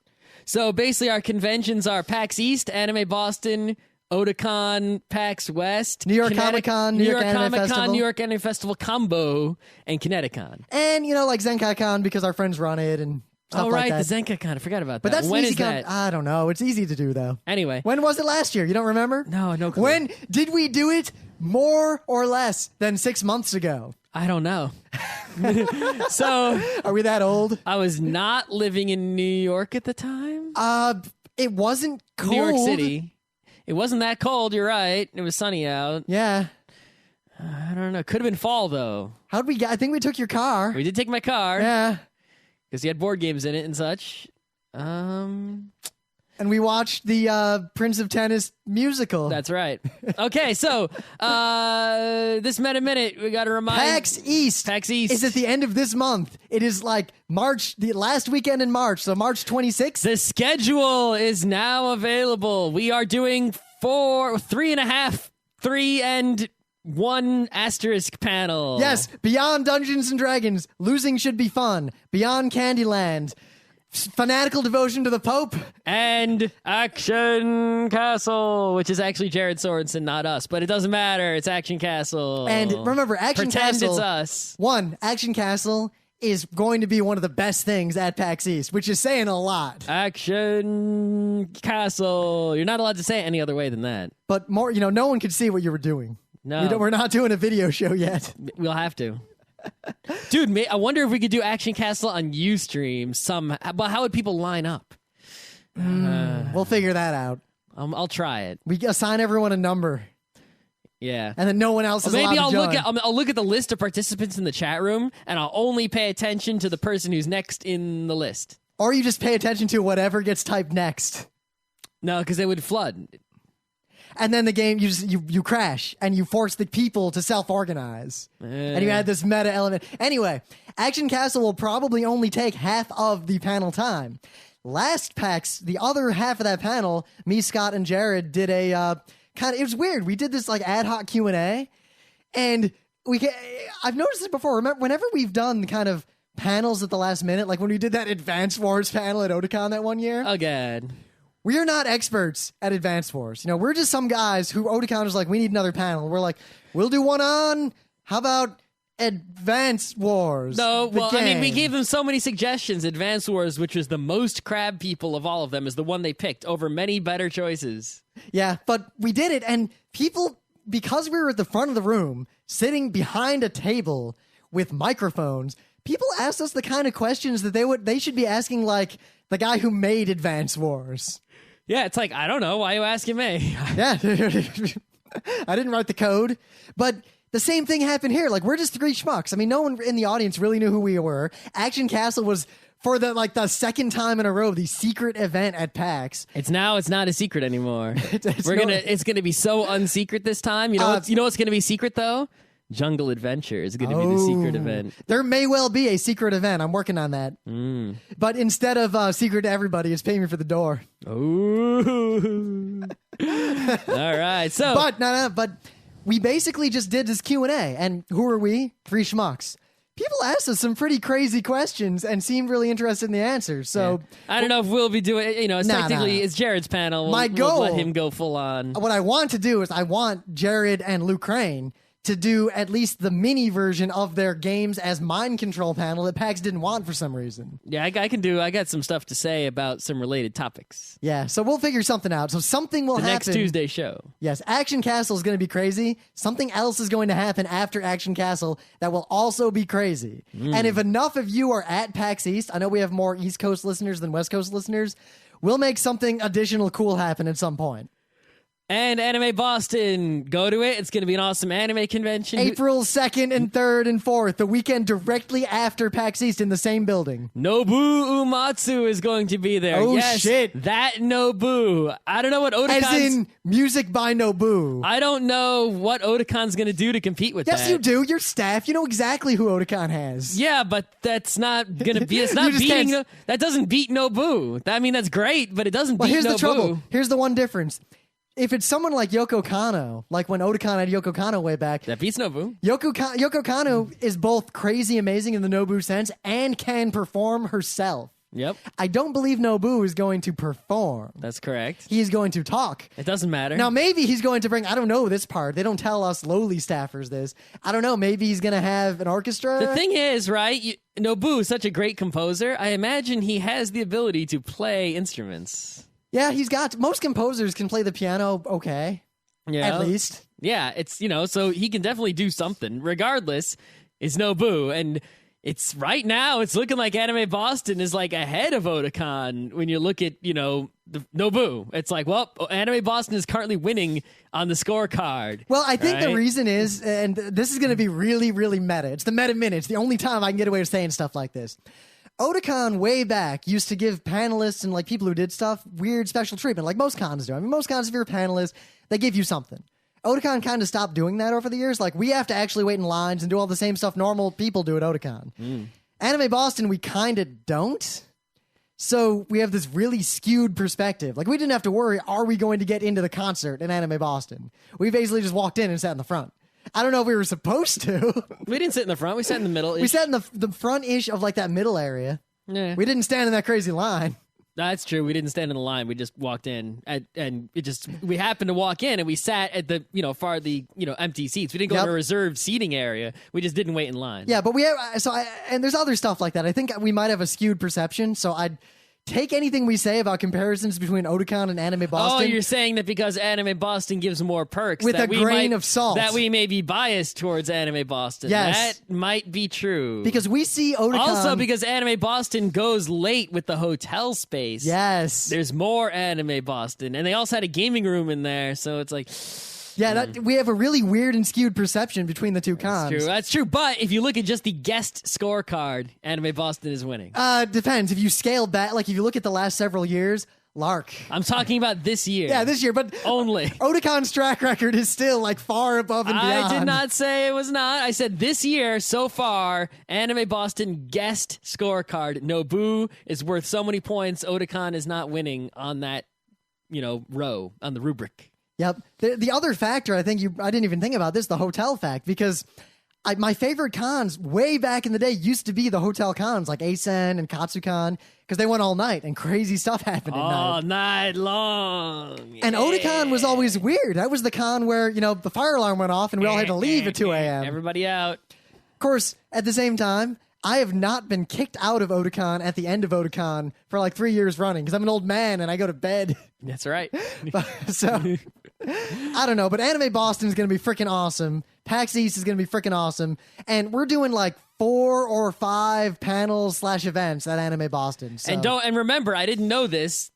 Speaker 2: So basically, our conventions are PAX East, Anime Boston, Otakon, PAX West,
Speaker 1: New York Comic Con, New York Anime Festival,
Speaker 2: New York Anime Festival Combo, and Kineticon.
Speaker 1: And, like Zenkai Con because our friends run it, and stuff like that.
Speaker 2: The Zenkai Con. I forgot about that.
Speaker 1: But that's
Speaker 2: when
Speaker 1: easy
Speaker 2: is that?
Speaker 1: I don't know. It's easy to do, though.
Speaker 2: Anyway.
Speaker 1: When was it last year? You don't remember?
Speaker 2: No clue.
Speaker 1: When did we do it more or less than 6 months ago?
Speaker 2: I don't know. So,
Speaker 1: are we that old?
Speaker 2: I was not living in New York at the time.
Speaker 1: It wasn't cold.
Speaker 2: New York City. It wasn't that cold. You're right. It was sunny out.
Speaker 1: Yeah.
Speaker 2: I don't know. Could have been fall though.
Speaker 1: How'd we get? I think we took your car.
Speaker 2: We did take my car.
Speaker 1: Yeah.
Speaker 2: Because he had board games in it and such.
Speaker 1: And we watched the Prince of Tennis musical.
Speaker 2: That's right. Okay, so this Meta Minute, we got to remind...
Speaker 1: PAX East is at the end of this month. It is like March, the last weekend in March, so March 26th.
Speaker 2: The schedule is now available. We are doing 3.5, 3 and 1 asterisk panel.
Speaker 1: Yes, Beyond Dungeons and Dragons, Losing Should Be Fun, Beyond Candyland, fanatical devotion to the Pope.
Speaker 2: And Action Castle, which is actually Jared Sorensen, not us. But it doesn't matter. It's Action Castle.
Speaker 1: And remember, Action
Speaker 2: Pretend
Speaker 1: Castle...
Speaker 2: it's us.
Speaker 1: Action Castle is going to be one of the best things at PAX East, which is saying a lot.
Speaker 2: Action Castle. You're not allowed to say it any other way than that.
Speaker 1: But more, no one could see what you were doing.
Speaker 2: No.
Speaker 1: We're not doing a video show yet.
Speaker 2: We'll have to. Dude, I wonder if we could do Action Castle on Ustream somehow. But how would people line up?
Speaker 1: We'll figure that out.
Speaker 2: I'll try it.
Speaker 1: We assign everyone a number.
Speaker 2: Yeah.
Speaker 1: And then no one else is
Speaker 2: Maybe
Speaker 1: allowed to join.
Speaker 2: I'll look at the list of participants in the chat room, and I'll only pay attention to the person who's next in the list.
Speaker 1: Or you just pay attention to whatever gets typed next.
Speaker 2: No, because it would flood.
Speaker 1: And then the game, you crash, and you force the people to self-organize. And you add this meta element. Anyway, Action Castle will probably only take half of the panel time. Last PAX, the other half of that panel, me, Scott, and Jared did a... it was weird. We did this like ad hoc Q&A, and I've noticed this before. Remember, whenever we've done kind of panels at the last minute, like when we did that Advance Wars panel at Otakon that one year.
Speaker 2: Oh, God.
Speaker 1: We are not experts at Advance Wars. We're just some guys who Otakon is like, we need another panel. We're like, we'll do one on, how about Advance Wars?
Speaker 2: No, well, I mean, we gave them so many suggestions. Advance Wars, which was the most crab people of all of them, is the one they picked over many better choices.
Speaker 1: Yeah, but we did it, and people, because we were at the front of the room, sitting behind a table with microphones, people asked us the kind of questions that they should be asking, like, the guy who made Advance Wars.
Speaker 2: Yeah, it's like, I don't know, why are you asking me?
Speaker 1: Yeah, I didn't write the code, but... The same thing happened here. Like, we're just three schmucks. I mean, no one in the audience really knew who we were. Action Castle was, for the second time in a row, the secret event at PAX.
Speaker 2: It's not a secret anymore. It's gonna be so unsecret this time. You know what's gonna be secret though? Jungle Adventure is gonna be the secret event.
Speaker 1: There may well be a secret event. I'm working on that. But instead of secret to everybody, it's pay me for the door.
Speaker 2: Ooh. All right. So,
Speaker 1: but we basically just did this Q&A, and who are we? Three schmucks. People asked us some pretty crazy questions and seemed really interested in the answers. So
Speaker 2: I don't know if we'll be doing. Technically it's Jared's panel.
Speaker 1: My goal,
Speaker 2: we'll let him go full on.
Speaker 1: What I want to do is I want Jared and Luke Crane to do at least the mini version of their games as mind control panel that PAX didn't want for some reason.
Speaker 2: Yeah, I got some stuff to say about some related topics.
Speaker 1: Yeah, so we'll figure something out. So something will happen.
Speaker 2: Next Tuesday show.
Speaker 1: Yes, Action Castle is going to be crazy. Something else is going to happen after Action Castle that will also be crazy. And if enough of you are at PAX East, I know we have more East Coast listeners than West Coast listeners, we'll make something additional cool happen at some point.
Speaker 2: And Anime Boston, go to it. It's going to be an awesome anime convention.
Speaker 1: April 2nd and 3rd and 4th, the weekend directly after PAX East in the same building.
Speaker 2: Nobu Uematsu is going to be there.
Speaker 1: Oh,
Speaker 2: yes,
Speaker 1: shit.
Speaker 2: That Nobu. I don't know what Otakon's...
Speaker 1: As in music by Nobu.
Speaker 2: I don't know what Otakon's going to do to compete with that.
Speaker 1: Yes, you do. Your staff. You know exactly who Otakon has.
Speaker 2: Yeah, but that's not going to be... It's not beating... That doesn't beat Nobu. I mean, that's great, but it doesn't beat Nobu.
Speaker 1: Here's the trouble. Here's the one difference. If it's someone like Yoko Kanno, like when Otakon had Yoko Kanno way back...
Speaker 2: That beats Nobu.
Speaker 1: Yoko Kanno is both crazy amazing in the Nobu sense and can perform herself.
Speaker 2: Yep.
Speaker 1: I don't believe Nobu is going to perform.
Speaker 2: That's correct.
Speaker 1: He's going to talk.
Speaker 2: It doesn't matter.
Speaker 1: Now, maybe he's going to bring... I don't know this part. They don't tell us lowly staffers this. I don't know. Maybe he's going to have an orchestra.
Speaker 2: The thing is, right, Nobu is such a great composer. I imagine he has the ability to play instruments.
Speaker 1: Yeah, he's got... Most composers can play the piano okay.
Speaker 2: Yeah.
Speaker 1: At least.
Speaker 2: Yeah, it's, so he can definitely do something. Regardless, it's Nobu. And it's right now, it's looking like Anime Boston is like ahead of Otakon when you look at, the Nobu. It's like, well, Anime Boston is currently winning on the scorecard.
Speaker 1: Well, I think the reason is, and this is going to be really, really meta. It's the meta minute. It's the only time I can get away with saying stuff like this. Otakon way back used to give panelists and like people who did stuff weird special treatment, like most cons do. I mean, most cons, if you're a panelist, they give you something. Otakon kind of stopped doing that over the years. Like, we have to actually wait in lines and do all the same stuff normal people do at Otakon. Anime Boston, we kind of don't. So we have this really skewed perspective. Like, we didn't have to worry, are we going to get into the concert in Anime Boston? We basically just walked in and sat in the front. I don't know if we were supposed to.
Speaker 2: We didn't sit in the front. We sat in the middle.
Speaker 1: We sat in the front-ish of like that middle area.
Speaker 2: Yeah.
Speaker 1: We didn't stand in that crazy line.
Speaker 2: That's true. We didn't stand in the line. We just walked in, and we happened to walk in, and we sat at the empty seats. We didn't go to a reserved seating area. We just didn't wait in line.
Speaker 1: Yeah, but and there's other stuff like that. I think we might have a skewed perception. So I'd take anything we say about comparisons between Otakon and Anime Boston.
Speaker 2: Oh, you're saying that because Anime Boston gives more perks,
Speaker 1: with a grain of salt,
Speaker 2: that we may be biased towards Anime Boston.
Speaker 1: Yes,
Speaker 2: that might be true.
Speaker 1: Because we see Otakon.
Speaker 2: Also, because Anime Boston goes late with the hotel space.
Speaker 1: Yes,
Speaker 2: there's more Anime Boston, and they also had a gaming room in there, so it's like.
Speaker 1: Yeah, we have a really weird and skewed perception between the two cons.
Speaker 2: That's true. But if you look at just the guest scorecard, Anime Boston is winning.
Speaker 1: Depends. If you scale back, like if you look at the last several years, Lark.
Speaker 2: I'm talking about this year.
Speaker 1: Yeah, this year, but
Speaker 2: only.
Speaker 1: Otakon's track record is still like far above and beyond.
Speaker 2: I did not say it was not. I said this year so far, Anime Boston guest scorecard. Nobu is worth so many points. Otakon is not winning on that, row on the rubric.
Speaker 1: Yep. The other factor, I didn't even think about this, the hotel fact, because my favorite cons way back in the day used to be the hotel cons like Asen and Katsucon, because they went all night and crazy stuff happened at night.
Speaker 2: All night long. Yeah.
Speaker 1: And Otakon was always weird. That was the con where, the fire alarm went off and we all had to leave at 2 a.m.
Speaker 2: Everybody out.
Speaker 1: Of course, at the same time, I have not been kicked out of Otakon at the end of Otakon for like 3 years running because I'm an old man and I go to bed.
Speaker 2: That's right.
Speaker 1: So, I don't know, but Anime Boston is going to be freaking awesome. PAX East is going to be freaking awesome. And we're doing like 4 or 5 panels/events at Anime Boston. So.
Speaker 2: And remember, I didn't know this.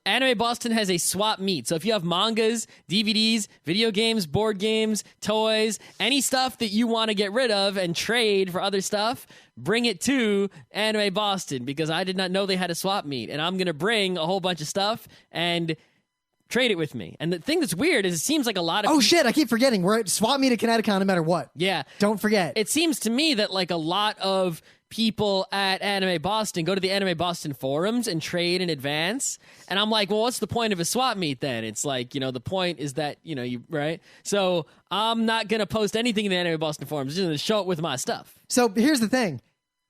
Speaker 2: Anime Boston has a swap meet. So if you have mangas, DVDs, video games, board games, toys, any stuff that you want to get rid of and trade for other stuff, bring it to Anime Boston, because I did not know they had a swap meet. And I'm going to bring a whole bunch of stuff and trade it with me. And the thing that's weird is it seems like a lot of...
Speaker 1: Oh, shit, I keep forgetting. We're at swap meet at Kineticon no matter what.
Speaker 2: Yeah.
Speaker 1: Don't forget.
Speaker 2: It seems to me that like a lot of people at Anime Boston go to the Anime Boston forums and trade in advance. And I'm like, well, what's the point of a swap meet then? It's like, the point is that, right? So I'm not going to post anything in the Anime Boston forums. I'm just going to show it with my stuff.
Speaker 1: So here's the thing.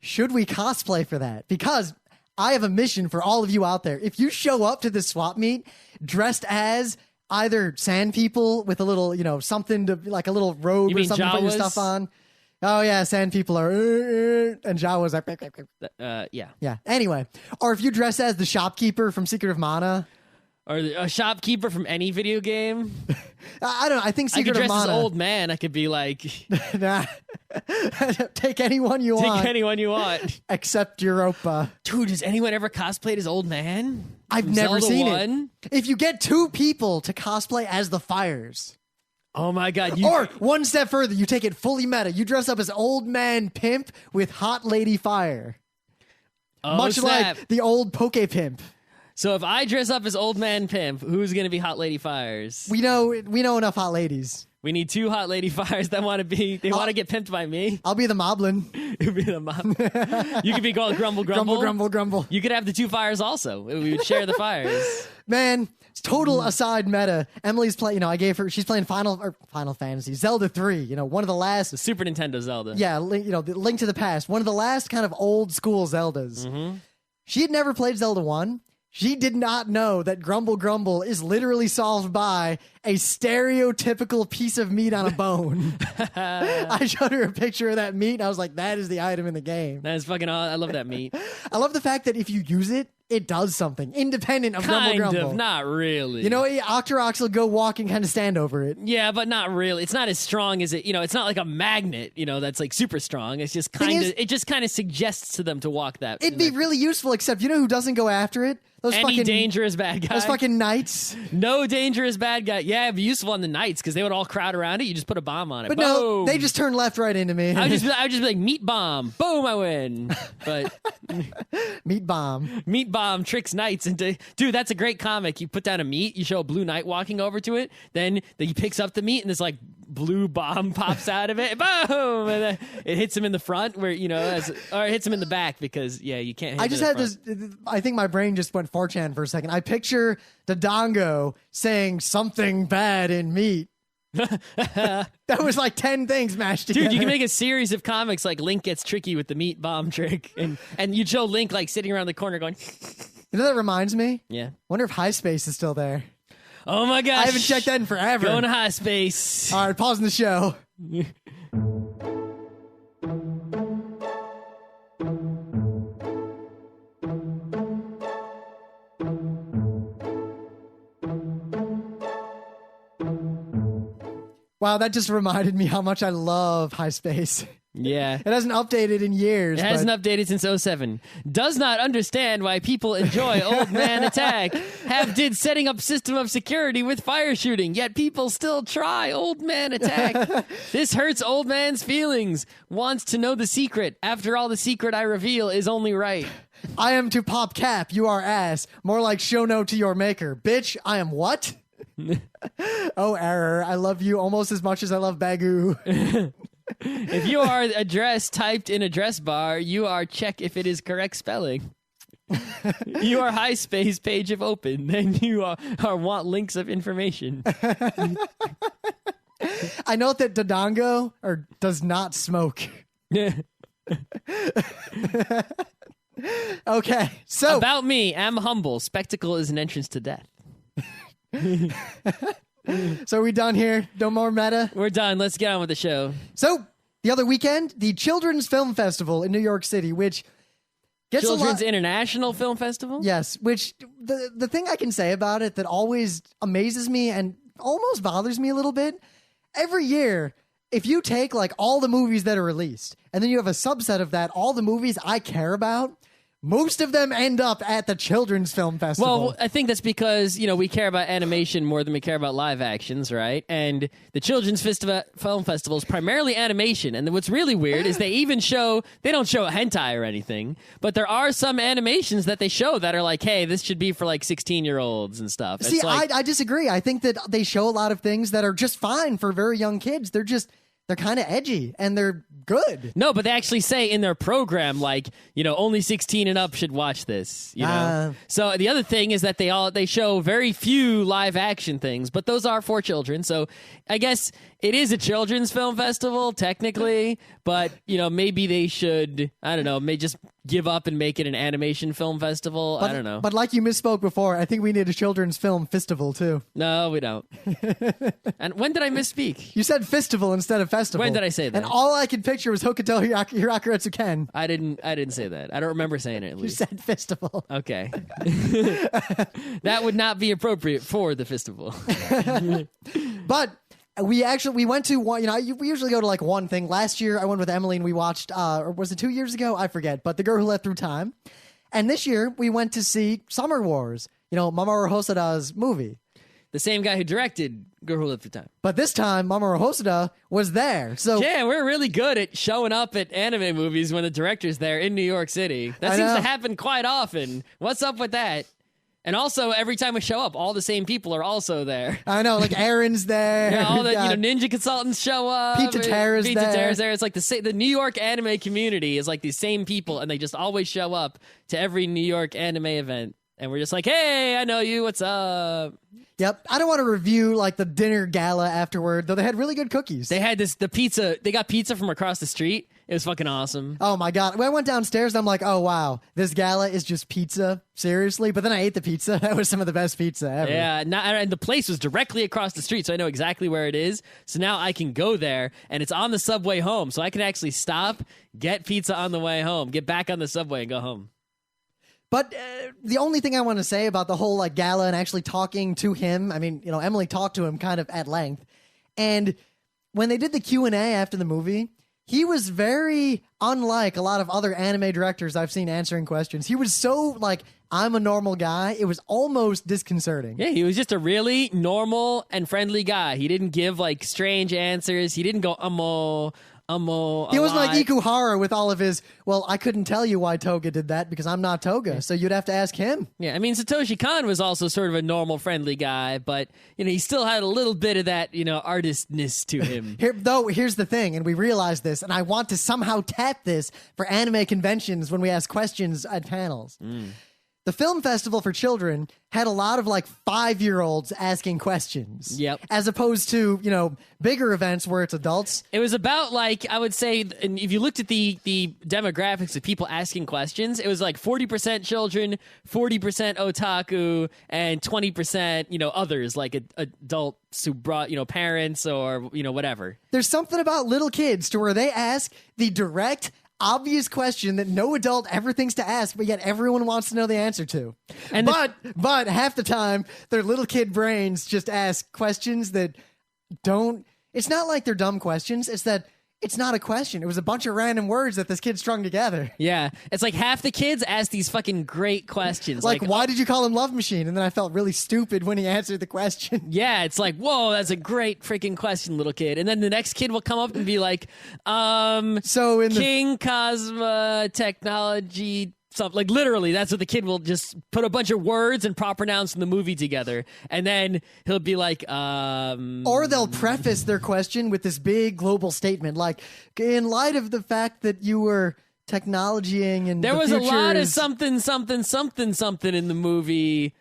Speaker 1: Should we cosplay for that? Because I have a mission for all of you out there. If you show up to this swap meet dressed as either sand people with a little, something to like a little robe or something to put your stuff on. Oh, yeah, sand people are, and Jawa's like,
Speaker 2: yeah.
Speaker 1: Yeah. Anyway, or if you dress as the shopkeeper from Secret of Mana.
Speaker 2: Or a shopkeeper from any video game.
Speaker 1: I don't know. I think Secret of Mana.
Speaker 2: I could dress as old man. I could be like...
Speaker 1: Nah. Take anyone you want.
Speaker 2: Take anyone you want.
Speaker 1: Except Europa.
Speaker 2: Dude, has anyone ever cosplayed as old man?
Speaker 1: I've never seen it. If you get 2 people to cosplay as the Fires...
Speaker 2: Oh my God.
Speaker 1: Or one step further, you take it fully meta. You dress up as old man pimp with hot lady fire.
Speaker 2: Oh,
Speaker 1: much
Speaker 2: snap.
Speaker 1: like the old Poke Pimp.
Speaker 2: So if I dress up as old man pimp, who's going to be hot lady fires?
Speaker 1: We know enough hot ladies.
Speaker 2: We need 2 hot lady fires that want to get pimped by me.
Speaker 1: I'll be the Moblin.
Speaker 2: You'll be the Moblin. You could be called Grumble Grumble.
Speaker 1: Grumble Grumble Grumble.
Speaker 2: You could have the 2 fires also. We would share the fires.
Speaker 1: Man, it's total aside meta. Emily's playing, she's playing Final Fantasy, Zelda 3, one of the last.
Speaker 2: The Super Nintendo Zelda.
Speaker 1: Yeah, the Link to the Past, one of the last kind of old school Zeldas.
Speaker 2: Mm-hmm.
Speaker 1: She had never played Zelda 1. She did not know that Grumble Grumble is literally solved by a stereotypical piece of meat on a bone. I showed her a picture of that meat, and I was like, that is the item in the game.
Speaker 2: That is fucking awesome. I love that meat.
Speaker 1: I love the fact that if you use it, it does something independent of Grumble Grumble.
Speaker 2: Kind of, not really.
Speaker 1: Octorox will go walk and kind of stand over it.
Speaker 2: Yeah, but not really. It's not as strong as it, it's not like a magnet, that's like super strong. It's just it just kind of suggests to them to walk that.
Speaker 1: It'd be really useful, except who doesn't go after it?
Speaker 2: Any dangerous bad guy.
Speaker 1: Those fucking knights.
Speaker 2: No dangerous bad guy. Yeah, it'd be useful on the knights because they would all crowd around it. You just put a bomb on it.
Speaker 1: But
Speaker 2: boom.
Speaker 1: No, they just turn left right into me.
Speaker 2: I would just be like, meat bomb. Boom, I win. But
Speaker 1: meat bomb.
Speaker 2: Meat bomb tricks knights into... Dude, that's a great comic. You put down a meat, you show a blue knight walking over to it, then he picks up the meat and this like blue bomb pops out of it. Boom! And then it hits him in the front or it hits him in the back because, you can't hit
Speaker 1: I just had this... I think my brain just went 4chan for a second. I picture Dodongo saying something bad in meat. That was like 10 things mashed together.
Speaker 2: Dude, you can make a series of comics like Link Gets Tricky with the meat bomb trick. And you show Link like sitting around the corner going...
Speaker 1: You know, that reminds me?
Speaker 2: Yeah.
Speaker 1: Wonder if High Space is still there.
Speaker 2: Oh my gosh.
Speaker 1: I haven't checked that in forever.
Speaker 2: Going to High Space.
Speaker 1: All right, pausing the show. Wow, that just reminded me how much I love High Space.
Speaker 2: Yeah.
Speaker 1: It hasn't updated in years.
Speaker 2: It hasn't updated since 07. Does not understand why people enjoy Old Man Attack. Did setting up system of security with fire shooting, yet people still try Old Man Attack. This hurts Old Man's feelings. Wants to know the secret. After all, the secret I reveal is only right.
Speaker 1: I am to pop cap, you are ass. More like show no to your maker. Bitch, I am what? Oh, error. I love you almost as much as I love Bagoo.
Speaker 2: If you are address typed in address bar, you are check if it is correct spelling. You are High Space page if open, then you are want links of information.
Speaker 1: I note that Dodongo does not smoke. Okay, so
Speaker 2: about me, am humble. Spectacle is an entrance to death.
Speaker 1: So are we done here? No more meta?
Speaker 2: We're done. Let's get on with the show.
Speaker 1: So, the other weekend, the Children's Film Festival in New York City, which gets
Speaker 2: Children's International Film Festival?
Speaker 1: Yes, which the thing I can say about it that always amazes me and almost bothers me a little bit, every year, if you take like all the movies that are released, and then you have a subset of that, all the movies I care about, most of them end up at the Children's Film Festival.
Speaker 2: Well, I think that's because, we care about animation more than we care about live actions, right? And the Children's Film Festival is primarily animation. And what's really weird is they don't show hentai or anything, but there are some animations that they show that are like, hey, this should be for like 16-year-olds and stuff.
Speaker 1: See, I disagree. I think that they show a lot of things that are just fine for very young kids. They're kind of edgy and they're good.
Speaker 2: No, but they actually say in their program, like, only 16 and up should watch this. So the other thing is that they show very few live action things, but those are for children. So I guess it is a children's film festival technically, but maybe they should, I don't know, may just give up and make it an animation film festival. I don't know.
Speaker 1: But like you misspoke before, I think we need a children's film festival too.
Speaker 2: No, we don't. And when did I misspeak?
Speaker 1: You said festival instead of festival.
Speaker 2: When did I say that?
Speaker 1: And all I could picture was Hokuto Hirakuretsu Ken.
Speaker 2: I didn't say that. I don't remember saying it at least.
Speaker 1: You said festival.
Speaker 2: Okay. That would not be appropriate for the festival.
Speaker 1: But we went to one, we usually go to like one thing. Last year I went with Emily and we watched, or was it 2 years ago? I forget, but The Girl Who Let Through Time. And this year we went to see Summer Wars, Mamoru Hosoda's movie.
Speaker 2: The same guy who directed Girl Who Let Through Time.
Speaker 1: But this time Mamoru Hosoda was there. So
Speaker 2: yeah, we're really good at showing up at anime movies when the director's there in New York City. That seems to happen quite often. What's up with that? And also, every time we show up, all the same people are also there.
Speaker 1: I know, like Aaron's there.
Speaker 2: Yeah, all the ninja consultants show up.
Speaker 1: Pete Tara's
Speaker 2: there. It's like the New York anime community is like these same people, and they just always show up to every New York anime event. And we're just like, hey, I know you. What's up?
Speaker 1: Yep. I don't want to review like the dinner gala afterward, though they had really good cookies.
Speaker 2: They had the pizza. They got pizza from across the street. It was fucking awesome.
Speaker 1: Oh my God. When I went downstairs, I'm like, oh wow, this gala is just pizza. Seriously? But then I ate the pizza. That was some of the best pizza ever.
Speaker 2: Yeah. And the place was directly across the street, so I know exactly where it is. So now I can go there, and it's on the subway home. So I can actually stop, get pizza on the way home, get back on the subway, and go home.
Speaker 1: But the only thing I want to say about the whole like gala and actually talking to him, I mean, Emily talked to him kind of at length. And when they did the Q&A after the movie, he was very unlike a lot of other anime directors I've seen answering questions. He was so like, I'm a normal guy. It was almost disconcerting.
Speaker 2: Yeah, he was just a really normal and friendly guy. He didn't give like strange answers. He didn't go, he
Speaker 1: wasn't like Ikuhara with all of his, well, I couldn't tell you why Toga did that because I'm not Toga, so you'd have to ask him.
Speaker 2: Yeah, I mean, Satoshi Kon was also sort of a normal, friendly guy, but, he still had a little bit of that, artistness to him.
Speaker 1: Here's the thing, and we realize this, and I want to somehow tap this for anime conventions when we ask questions at panels. the film festival for children had a lot of like 5-year-olds asking questions.
Speaker 2: Yep.
Speaker 1: As opposed to, you know, bigger events where it's adults.
Speaker 2: It was about like, I would say, and if you looked at the demographics of people asking questions, it was like 40% children, 40% otaku, and 20%, you know, others like adults who brought, you know, parents or, you know, whatever. There's
Speaker 1: something about little kids to where they ask the direct, obvious question that no adult ever thinks to ask, but yet everyone wants to know the answer to. And but half the time, their little kid brains just ask questions that don't... It's not like they're dumb questions. It's that it's not a question. It was a bunch of random words that this kid strung together.
Speaker 2: Yeah. It's like half the kids ask these fucking great questions.
Speaker 1: Like why did you call him Love Machine? And then I felt really stupid when he answered the question.
Speaker 2: Yeah, it's like, whoa, that's a great freaking question, little kid. And then the next kid will come up and be like,
Speaker 1: so in
Speaker 2: King Cosma Technology... Something like literally, that's what the kid will just put a bunch of words and proper nouns from the movie together, and then he'll be like,
Speaker 1: or they'll preface their question with this big global statement, like, in light of the fact that you were technologying and
Speaker 2: there was a lot of something in the movie,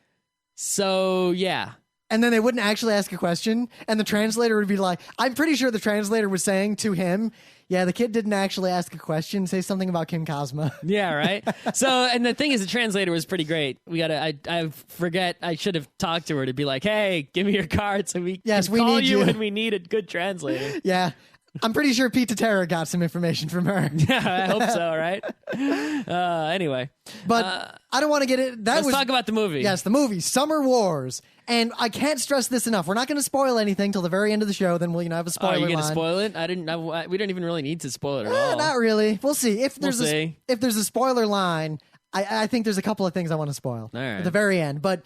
Speaker 2: so yeah.
Speaker 1: And then they wouldn't actually ask a question, and the translator would be like, I'm pretty sure the translator was saying to him, yeah, the kid didn't actually ask a question, say something about Kim Cosma.
Speaker 2: Yeah, right? So, and the thing is, the translator was pretty great. I forget, I should have talked to her to be like, hey, give me your card so we can call you when we need a good translator.
Speaker 1: Yeah. I'm pretty sure Pete Terra got some information from her.
Speaker 2: Yeah, I hope so, right? Anyway.
Speaker 1: But I don't want to get it.
Speaker 2: Let's talk about the movie.
Speaker 1: Yes, the movie, Summer Wars. And I can't stress this enough. We're not going to spoil anything till the very end of the show. Then we'll, have a spoiler line.
Speaker 2: Are you going to spoil it? We don't even really need to spoil it at all.
Speaker 1: Not really. We'll see. If there's a spoiler line, I think there's a couple of things I want to spoil at the very end. But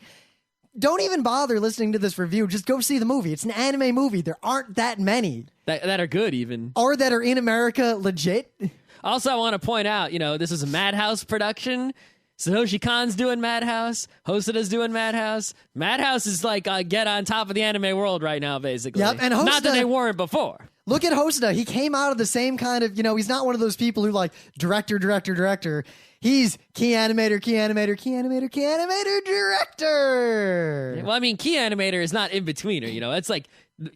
Speaker 1: don't even bother listening to this review. Just go see the movie. It's an anime movie. There aren't that many.
Speaker 2: That are good, even.
Speaker 1: Or that are in America legit.
Speaker 2: Also, I want to point out, this is a Madhouse production. Satoshi Kon's doing Madhouse. Hosoda's doing Madhouse. Madhouse is like get on top of the anime world right now, basically.
Speaker 1: Yep, and Hosoda,
Speaker 2: not that they weren't before.
Speaker 1: Look at Hosoda. He came out of the same kind of, he's not one of those people who like director. He's key animator, director.
Speaker 2: Well, I mean, key animator is not in betweener, It's like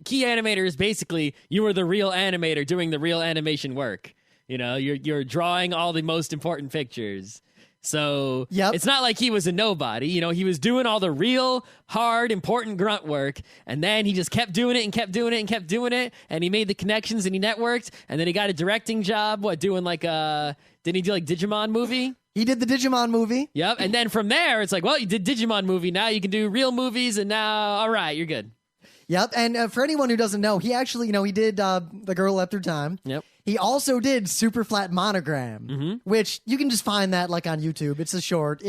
Speaker 2: key animator is basically you are the real animator doing the real animation work. You're drawing all the most important pictures. So It's not like he was a nobody. He was doing all the real, hard, important grunt work, and then he just kept doing it and kept doing it and kept doing it, and he made the connections and he networked, and then he got a directing job, doing like didn't he do like Digimon movie?
Speaker 1: He did the Digimon movie.
Speaker 2: Yep, and then from there, it's like, well, you did Digimon movie, now you can do real movies, and now, all right, you're good.
Speaker 1: Yep, and for anyone who doesn't know, he actually, he did The Girl Left Through Time.
Speaker 2: Yep.
Speaker 1: He also did Super Flat Monogram, which you can just find that like on YouTube. It's a short.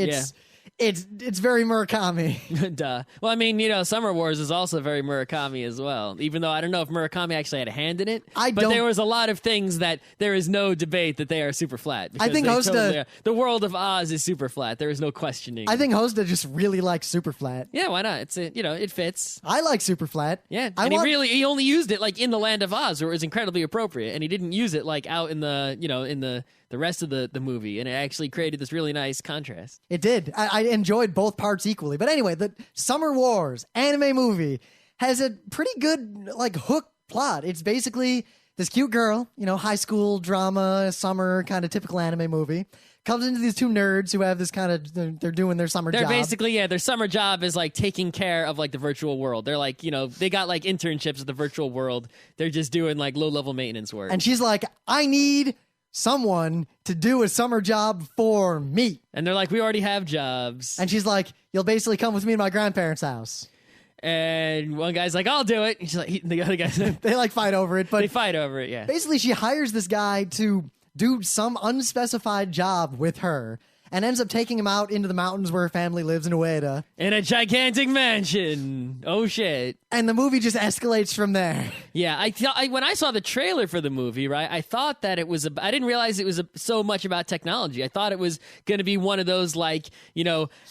Speaker 1: It's very Murakami.
Speaker 2: Duh. Well, I mean, Summer Wars is also very Murakami as well. Even though I don't know if Murakami actually had a hand in it, but there was a lot of things that there is no debate that they are super flat.
Speaker 1: I think Hosoda,
Speaker 2: the world of Oz is super flat. There is no questioning.
Speaker 1: I think Hosoda just really likes super flat.
Speaker 2: Yeah, why not? It fits.
Speaker 1: I like super flat.
Speaker 2: Yeah, he only used it like in the land of Oz, where it was incredibly appropriate, and he didn't use it like out in the in the rest of the movie, and it actually created this really nice contrast.
Speaker 1: It did. I enjoyed both parts equally. But anyway, the Summer Wars anime movie has a pretty good like hook plot. It's basically this cute girl, high school drama, summer kind of typical anime movie, comes into these two nerds who have this kind of, they're doing their summer job.
Speaker 2: They're basically, their summer job is like taking care of like the virtual world. They're like, they got like internships at the virtual world. They're just doing like low-level maintenance work.
Speaker 1: And she's like, I need someone to do a summer job for me.
Speaker 2: And they're like, we already have jobs.
Speaker 1: And she's like, you'll basically come with me to my grandparents' house.
Speaker 2: And one guy's like, I'll do it. And she's like, the other guy's like,
Speaker 1: they like fight over it. But
Speaker 2: they fight over it, yeah.
Speaker 1: Basically, she hires this guy to do some unspecified job with her and ends up taking him out into the mountains where her family lives in Ueda.
Speaker 2: In a gigantic mansion. Oh, shit.
Speaker 1: And the movie just escalates from there.
Speaker 2: Yeah, when I saw the trailer for the movie, right, I thought that it was... I didn't realize it was so much about technology. I thought it was going to be one of those, like,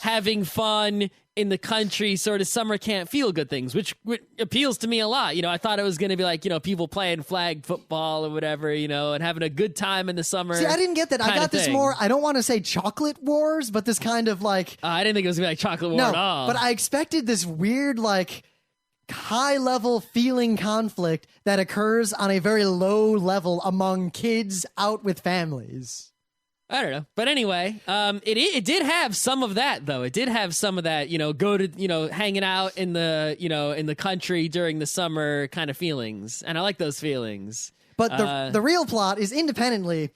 Speaker 2: having fun in the country sort of summer camp feel good things, which appeals to me a lot. I thought it was going to be like, people playing flag football or whatever, and having a good time in the summer.
Speaker 1: See, I didn't get that. I got this more, I don't want to say chocolate wars, but this kind of like...
Speaker 2: I didn't think it was going to be like chocolate war at all.
Speaker 1: But I expected this weird, like, high-level feeling conflict that occurs on a very low level among kids out with families.
Speaker 2: I don't know. But anyway, it did have some of that, though. It did have some of that, go to, hanging out in the, in the country during the summer kind of feelings. And I like those feelings.
Speaker 1: But the real plot is independently,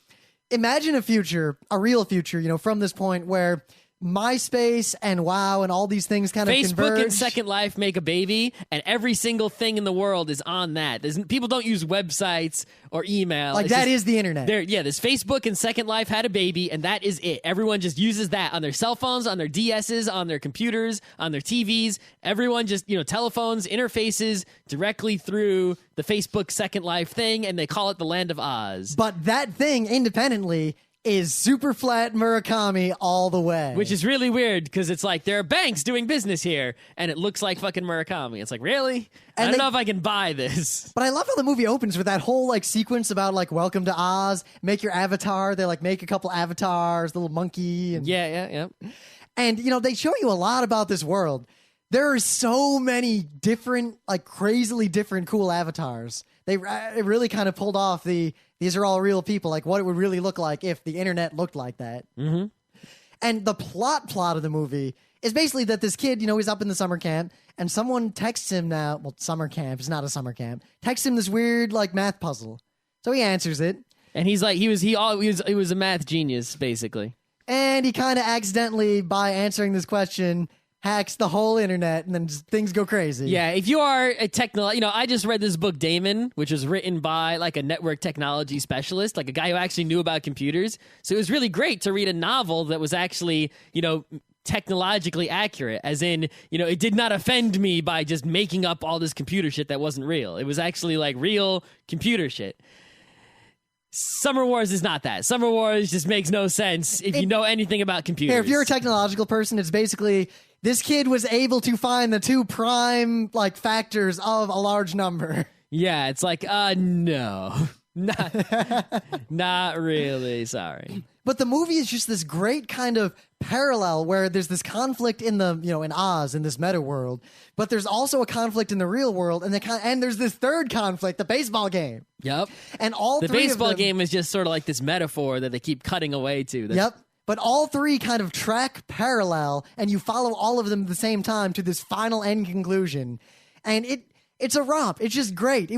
Speaker 1: imagine a real future, from this point where MySpace and WoW and all these things kind of converge.
Speaker 2: Facebook and Second Life make a baby, and every single thing in the world is on that. People don't use websites or email.
Speaker 1: Like, that is the internet.
Speaker 2: This Facebook and Second Life had a baby, and that is it. Everyone just uses that on their cell phones, on their DSs, on their computers, on their TVs. Everyone just, telephones, interfaces directly through the Facebook Second Life thing, and they call it the Land of Oz.
Speaker 1: But that thing, independently, is super flat Murakami all the way.
Speaker 2: Which is really weird, because it's like, there are banks doing business here, and it looks like fucking Murakami. It's like, really? I don't know if I can buy this.
Speaker 1: But I love how the movie opens with that whole, like, sequence about, like, welcome to Oz, make your avatar. They, like, make a couple avatars, the little monkey. And,
Speaker 2: yeah.
Speaker 1: And, they show you a lot about this world. There are so many different, like, crazily different cool avatars. It really kind of pulled off these are all real people, like what it would really look like if the internet looked like that.
Speaker 2: Mm-hmm.
Speaker 1: And the plot of the movie is basically that this kid, he's up in the summer camp, and someone texts him now. Well, summer camp is not a summer camp. Texts him this weird, like, math puzzle. So he answers it.
Speaker 2: And he's like, he was a math genius, basically.
Speaker 1: And he kind of accidentally, by answering this question, hacks the whole internet, and then just things go crazy.
Speaker 2: Yeah, if you are a I just read this book, Damon, which was written by, like, a network technology specialist, like a guy who actually knew about computers. So it was really great to read a novel that was actually, technologically accurate, as in, it did not offend me by just making up all this computer shit that wasn't real. It was actually, like, real computer shit. Summer Wars is not that. Summer Wars just makes no sense if you know anything about computers.
Speaker 1: Here, if you're a technological person, it's basically... This kid was able to find the two prime, like, factors of a large number.
Speaker 2: Yeah, it's like, no. Not really, sorry.
Speaker 1: But the movie is just this great kind of parallel where there's this conflict in the, in Oz, in this meta world, but there's also a conflict in the real world, and there's this third conflict, the baseball game.
Speaker 2: Yep.
Speaker 1: And all
Speaker 2: the
Speaker 1: three
Speaker 2: baseball
Speaker 1: of them,
Speaker 2: game is just sort of like this metaphor that they keep cutting away to.
Speaker 1: Yep. But all three kind of track parallel, and you follow all of them at the same time to this final end conclusion. And it's a romp. It's just great.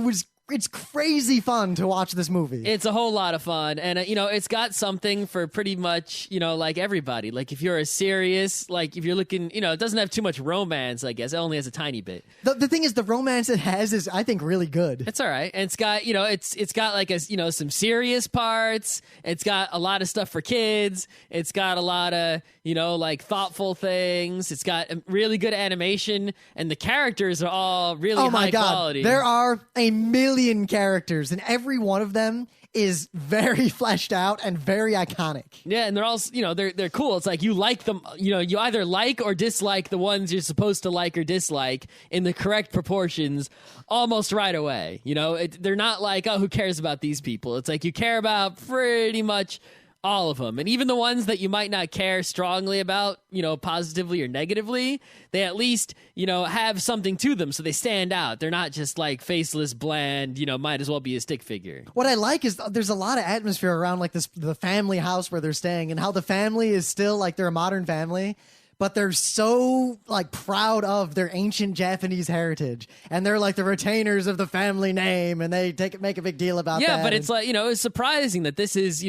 Speaker 1: It's crazy fun to watch this movie.
Speaker 2: It's a whole lot of fun. And, it's got something for pretty much, like, everybody. Like, if you're a serious, like, if you're looking, it doesn't have too much romance, I guess. It only has a tiny bit.
Speaker 1: The thing is, the romance it has is, I think, really good.
Speaker 2: It's all right. And it's got, it's got, like, some serious parts. It's got a lot of stuff for kids. It's got a lot of, like, thoughtful things. It's got really good animation. And the characters are all really high quality.
Speaker 1: There are a million characters, and every one of them is very fleshed out and very iconic.
Speaker 2: Yeah, and they're all, they're cool. It's like you like them, you either like or dislike the ones you're supposed to like or dislike in the correct proportions almost right away. They're not like, oh, who cares about these people? It's like you care about pretty much all of them. And even the ones that you might not care strongly about, positively or negatively, they at least, have something to them, so they stand out. They're not just like faceless, bland, might as well be a stick figure.
Speaker 1: What I like is there's a lot of atmosphere around, like, the family house where they're staying, and how the family is still like they're a modern family, but they're so, like, proud of their ancient Japanese heritage, and they're like the retainers of the family name, and they make a big deal about that.
Speaker 2: Yeah, but it's like, it's surprising that this is,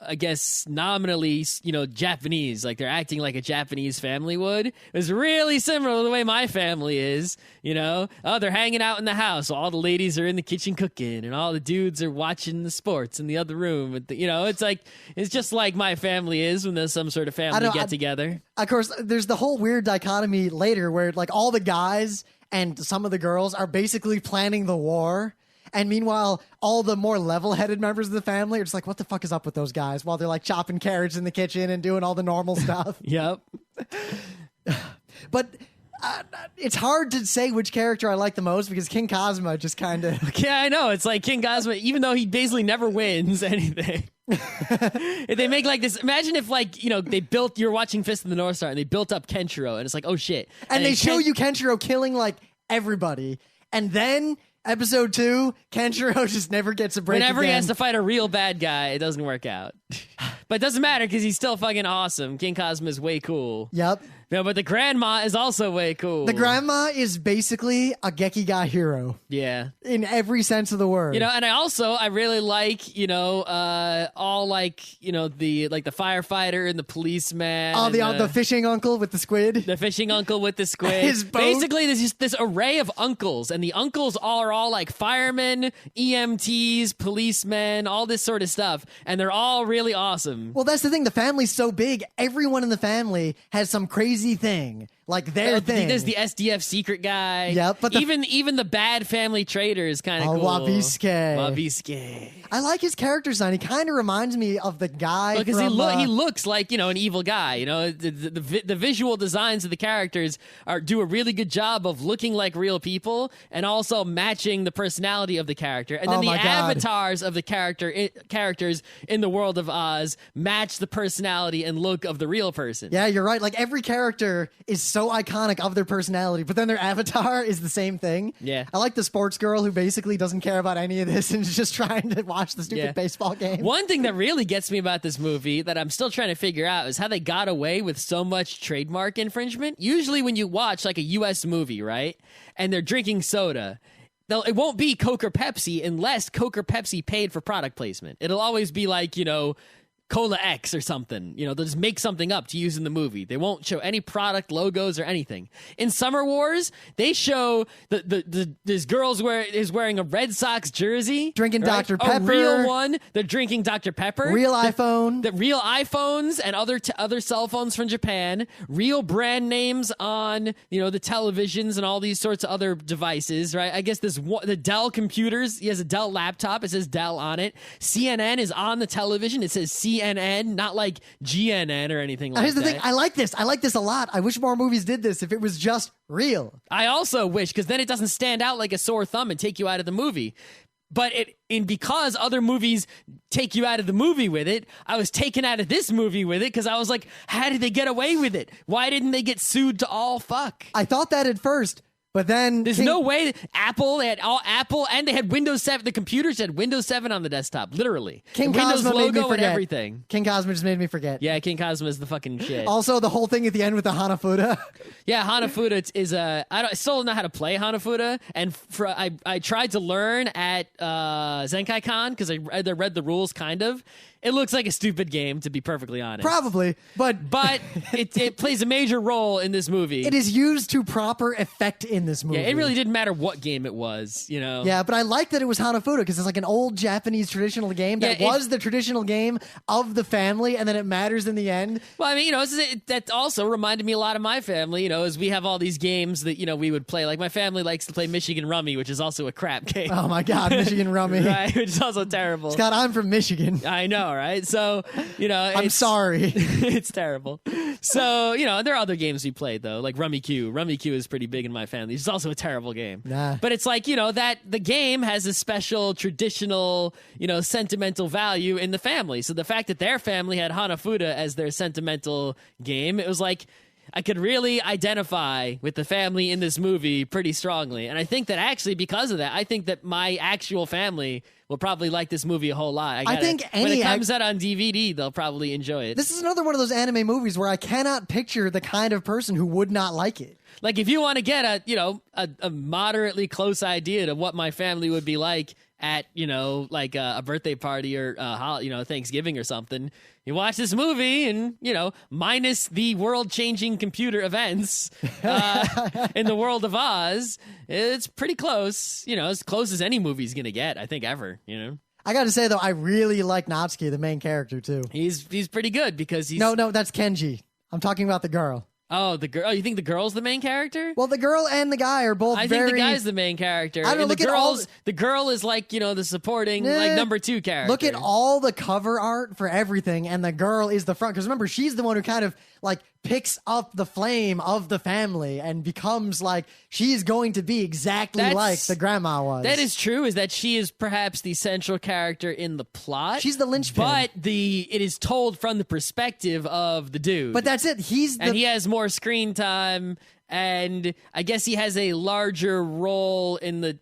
Speaker 2: I guess nominally, Japanese, like they're acting like a Japanese family would. It's really similar to the way my family is, Oh, they're hanging out in the house. All the ladies are in the kitchen cooking, and all the dudes are watching the sports in the other room. It's just like my family is when there's some sort of family get together.
Speaker 1: Of course, there's the whole weird dichotomy later where, like, all the guys and some of the girls are basically planning the war. And meanwhile, all the more level-headed members of the family are just like, what the fuck is up with those guys? While they're, like, chopping carrots in the kitchen and doing all the normal stuff.
Speaker 2: Yep.
Speaker 1: But it's hard to say which character I like the most because King Cosmo just kind of...
Speaker 2: Yeah, I know. It's like King Cosmo, even though he basically never wins anything. If they make like this, imagine if like, you know, you're watching Fist of the North Star and they built up Kenshiro and it's like, oh shit.
Speaker 1: And they show you Kenshiro killing like everybody. And then episode 2, Kenshiro just never gets a break
Speaker 2: Whenever
Speaker 1: again.
Speaker 2: he has to fight a real bad guy, it doesn't work out. But it doesn't matter because he's still fucking awesome. King Cosmo is way cool.
Speaker 1: Yep.
Speaker 2: No, but the grandma is also way cool.
Speaker 1: The grandma is basically a Gekiga hero.
Speaker 2: Yeah.
Speaker 1: In every sense of the word.
Speaker 2: You know, and I really like, you know, all like, you know, the firefighter and the policeman.
Speaker 1: Oh, the fishing uncle with the squid.
Speaker 2: The fishing uncle with the squid.
Speaker 1: His boat.
Speaker 2: Basically, there's just this array of uncles, and the uncles are all like firemen, EMTs, policemen, all this sort of stuff, and they're all really awesome.
Speaker 1: Well, that's the thing. The family's so big. Everyone in the family has some crazy thing. Like their thing.
Speaker 2: There's the SDF secret guy.
Speaker 1: Yep. But
Speaker 2: even the bad family traitor is kind of cool. Wabiske.
Speaker 1: I like his character design. He kind of reminds me of the guy
Speaker 2: because
Speaker 1: from...
Speaker 2: he looks like, you know, an evil guy. You know, the visual designs of the characters do a really good job of looking like real people and also matching the personality of the character. And then the avatars of the characters in the world of Oz match the personality and look of the real person.
Speaker 1: Yeah, you're right. Like every character is so iconic of their personality, but then their avatar is the same thing.
Speaker 2: Yeah.
Speaker 1: I like the sports girl who basically doesn't care about any of this and is just trying to watch the stupid baseball game.
Speaker 2: One thing that really gets me about this movie that I'm still trying to figure out is how they got away with so much trademark infringement. Usually when you watch like a US movie, right, and they're drinking soda, it won't be Coke or Pepsi unless Coke or Pepsi paid for product placement. It'll always be like, you know, Cola X or something. You know, they'll just make something up to use in the movie. They won't show any product logos or anything. In Summer Wars, they show this girl is wearing a Red Sox jersey.
Speaker 1: Drinking
Speaker 2: right?
Speaker 1: Dr. Pepper.
Speaker 2: A real one. They're drinking Dr. Pepper.
Speaker 1: Real iPhone.
Speaker 2: The real iPhones and other cell phones from Japan. Real brand names on, you know, the televisions and all these sorts of other devices, right? I guess the Dell computers. He has a Dell laptop. It says Dell on it. CNN is on the television. It says CNN, not like GNN or anything like that.
Speaker 1: Here's the thing. I like this. I like this a lot. I wish more movies did this if it was just real.
Speaker 2: I also wish, because then it doesn't stand out like a sore thumb and take you out of the movie. But because other movies take you out of the movie with it, I was taken out of this movie with it because I was like, how did they get away with it? Why didn't they get sued to all fuck?
Speaker 1: I thought that at first. But then
Speaker 2: there's no way Apple and they had Windows 7. The computers had Windows 7 on the desktop, literally.
Speaker 1: King
Speaker 2: Windows
Speaker 1: Cosmo made me
Speaker 2: logo and
Speaker 1: forget.
Speaker 2: everything.
Speaker 1: King Cosmo just made me forget.
Speaker 2: Yeah, King Cosmo is the fucking shit.
Speaker 1: Also, the whole thing at the end with the Hanafuda.
Speaker 2: Yeah, Hanafuda is I still don't know how to play Hanafuda, and I tried to learn at Zenkai Con because I read the rules kind of. It looks like a stupid game, to be perfectly honest.
Speaker 1: Probably, but
Speaker 2: it plays a major role in this movie.
Speaker 1: It is used to proper effect in this movie.
Speaker 2: Yeah, it really didn't matter what game it was, you know.
Speaker 1: Yeah, but I like that it was Hanafuda because it's like an old Japanese traditional game that was the traditional game of the family, and then it matters in the end.
Speaker 2: Well, I mean, you know, that also reminded me a lot of my family. You know, as we have all these games that we would play. Like my family likes to play Michigan Rummy, which is also a crap game.
Speaker 1: Oh my god, Michigan Rummy,
Speaker 2: right? Which is also terrible.
Speaker 1: Scott, I'm from Michigan.
Speaker 2: I know. Right, so
Speaker 1: I'm sorry.
Speaker 2: It's terrible. So there are other games we played though, like Rummy Q. Rummy Q is pretty big in my family. It's also a terrible game.
Speaker 1: Nah.
Speaker 2: But it's like that the game has a special traditional sentimental value in the family. So the fact that their family had Hanafuda as their sentimental game, it was like I could really identify with the family in this movie pretty strongly. And I think that actually because of that, I think that my actual family will probably like this movie a whole lot.
Speaker 1: I think
Speaker 2: when it comes out on DVD, they'll probably enjoy it.
Speaker 1: This is another one of those anime movies where I cannot picture the kind of person who would not like it.
Speaker 2: Like if you want to get a moderately close idea to what my family would be like at like a birthday party or Thanksgiving or something, you watch this movie and minus the world-changing computer events in the world of Oz, it's pretty close. As close as any movie's gonna get, I think, ever.
Speaker 1: I got to say though, I really like Natsuki, the main character too.
Speaker 2: He's pretty good because he's
Speaker 1: no, that's Kenji. I'm talking about the girl.
Speaker 2: Oh, the girl. Oh, you think the girl's the main character?
Speaker 1: Well, the girl and the guy are both
Speaker 2: I think the guy's the main character.
Speaker 1: I don't know,
Speaker 2: the girl is like, the supporting, like, number 2 character.
Speaker 1: Look at all the cover art for everything, and the girl is the front. Because remember, she's the one who kind of, like, picks up the flame of the family and becomes like she's going to be exactly like the grandma was.
Speaker 2: That is true, is that she is perhaps the central character in the plot.
Speaker 1: She's the linchpin.
Speaker 2: But it is told from the perspective of the dude.
Speaker 1: But that's it.
Speaker 2: And he has more screen time, and I guess he has a larger role in the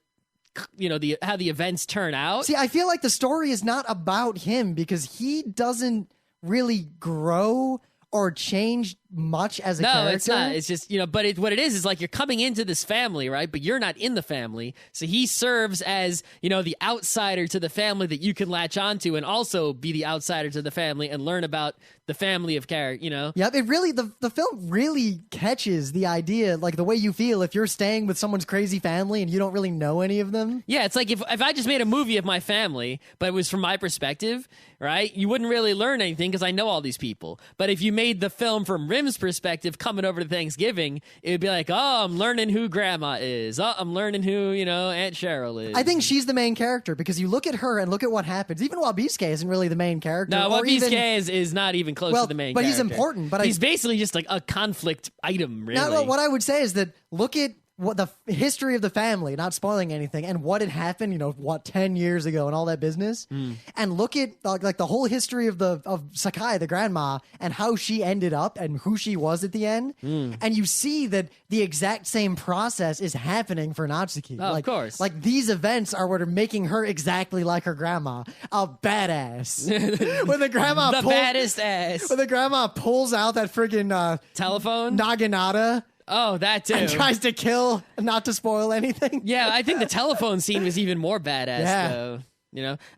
Speaker 2: how the events turn out.
Speaker 1: See, I feel like the story is not about him because he doesn't really grow or change much as a character.
Speaker 2: No, it's not. It's just, but what it is like you're coming into this family, right? But you're not in the family. So he serves as, the outsider to the family that you can latch onto and also be the outsider to the family and learn about the family of character,
Speaker 1: Yep, it really, the film really catches the idea, like the way you feel if you're staying with someone's crazy family and you don't really know any of them.
Speaker 2: Yeah, it's like if I just made a movie of my family, but it was from my perspective, right? You wouldn't really learn anything because I know all these people. But if you made the film from Rim's perspective coming over to Thanksgiving, it would be like, oh, I'm learning who Grandma is. Oh, I'm learning who, Aunt Cheryl is.
Speaker 1: I think she's the main character because you look at her and look at what happens. Even Wabisuke isn't really the main character.
Speaker 2: No, Wabisuke is not even close to the main character.
Speaker 1: But he's important. But
Speaker 2: he's basically just like a conflict item, really.
Speaker 1: Now, what I would say is that look at what the history of the family, not spoiling anything, and what had happened, 10 years ago and all that business, and look at like the whole history of Sakai, the grandma, and how she ended up and who she was at the end, and you see that the exact same process is happening for Natsuki.
Speaker 2: Oh, of course.
Speaker 1: Like these events are what are making her exactly like her grandma, a badass. When the grandma
Speaker 2: baddest ass.
Speaker 1: When the grandma pulls out that friggin'
Speaker 2: telephone
Speaker 1: naginata.
Speaker 2: Oh, that too.
Speaker 1: And tries to kill, not to spoil anything.
Speaker 2: Yeah, I think the telephone scene was even more badass, though.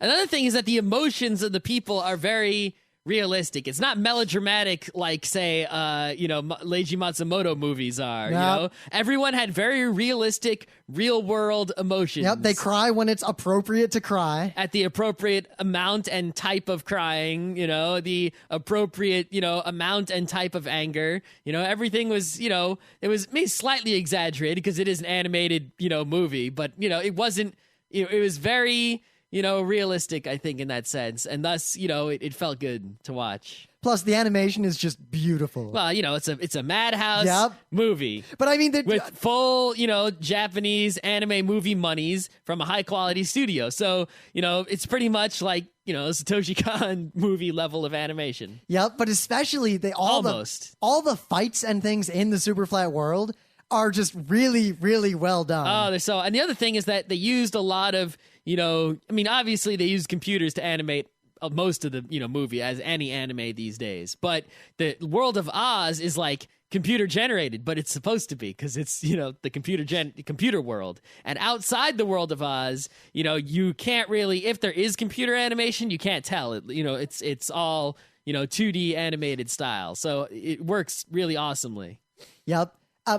Speaker 2: Another thing is that the emotions of the people are very realistic. It's not melodramatic like, say, Leiji Matsumoto movies are.
Speaker 1: Nope.
Speaker 2: Everyone had very realistic, real-world emotions.
Speaker 1: Yep, they cry when it's appropriate to cry.
Speaker 2: At the appropriate amount and type of crying, the appropriate, amount and type of anger. Everything was, it was maybe slightly exaggerated because it is an animated, movie, but, it wasn't, it was very... realistic, I think, in that sense. And thus, it felt good to watch.
Speaker 1: Plus, the animation is just beautiful.
Speaker 2: Well, it's a Madhouse movie.
Speaker 1: But I mean...
Speaker 2: with full, Japanese anime movie monies from a high-quality studio. So, it's pretty much like, Satoshi Kon movie level of animation.
Speaker 1: Yep, but especially all the fights and things in the Super Flat World are just really, really well done.
Speaker 2: Oh, they're so... And the other thing is that they used a lot of... obviously they use computers to animate most of the, movie, as any anime these days. But the World of Oz is like computer generated, but it's supposed to be because it's, the computer world. And outside the World of Oz, you can't really, if there is computer animation, you can't tell it. It's all, 2D animated style. So it works really awesomely.
Speaker 1: Yep.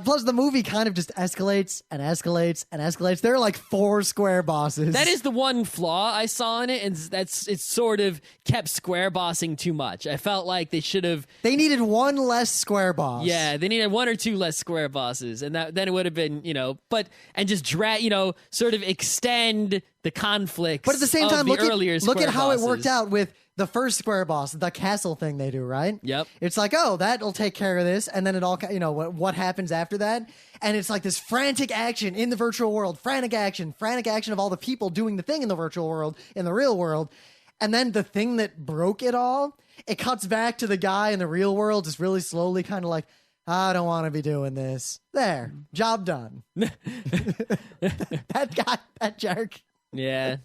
Speaker 1: Plus, the movie kind of just escalates and escalates and escalates. There are like 4 square bosses.
Speaker 2: That is the one flaw I saw in it, and it's sort of kept square bossing too much. I felt like they should have...
Speaker 1: They needed one less square boss.
Speaker 2: Yeah, they needed 1 or 2 less square bosses, and then it would have been, and just drag, sort of extend the conflicts. But at the same time, look
Speaker 1: at how
Speaker 2: bosses.
Speaker 1: It worked out with the first square boss, the castle thing they do, right?
Speaker 2: Yep.
Speaker 1: It's like, oh, that'll take care of this. And then it all, what happens after that? And it's like this frantic action in the virtual world, frantic action of all the people doing the thing in the virtual world, in the real world. And then the thing that broke it all, it cuts back to the guy in the real world, just really slowly kind of like, I don't want to be doing this. There, job done. That guy, that jerk.
Speaker 2: Yeah.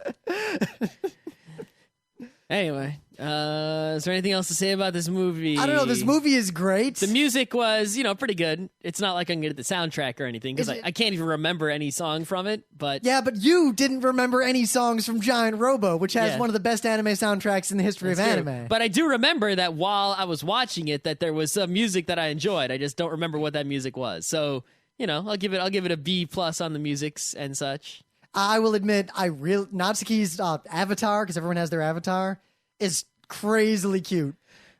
Speaker 2: Anyway, is there anything else to say about this movie?
Speaker 1: I don't know. This movie is great.
Speaker 2: The music was, pretty good. It's not like I'm going to get the soundtrack or anything because I can't even remember any song from it. But
Speaker 1: yeah, but you didn't remember any songs from Giant Robo, which has one of the best anime soundtracks in the history of anime.
Speaker 2: But I do remember that while I was watching it, that there was some music that I enjoyed. I just don't remember what that music was. So, I'll give it a B+ on the musics and such.
Speaker 1: I will admit, Natsuki's avatar, because everyone has their avatar, is crazily cute.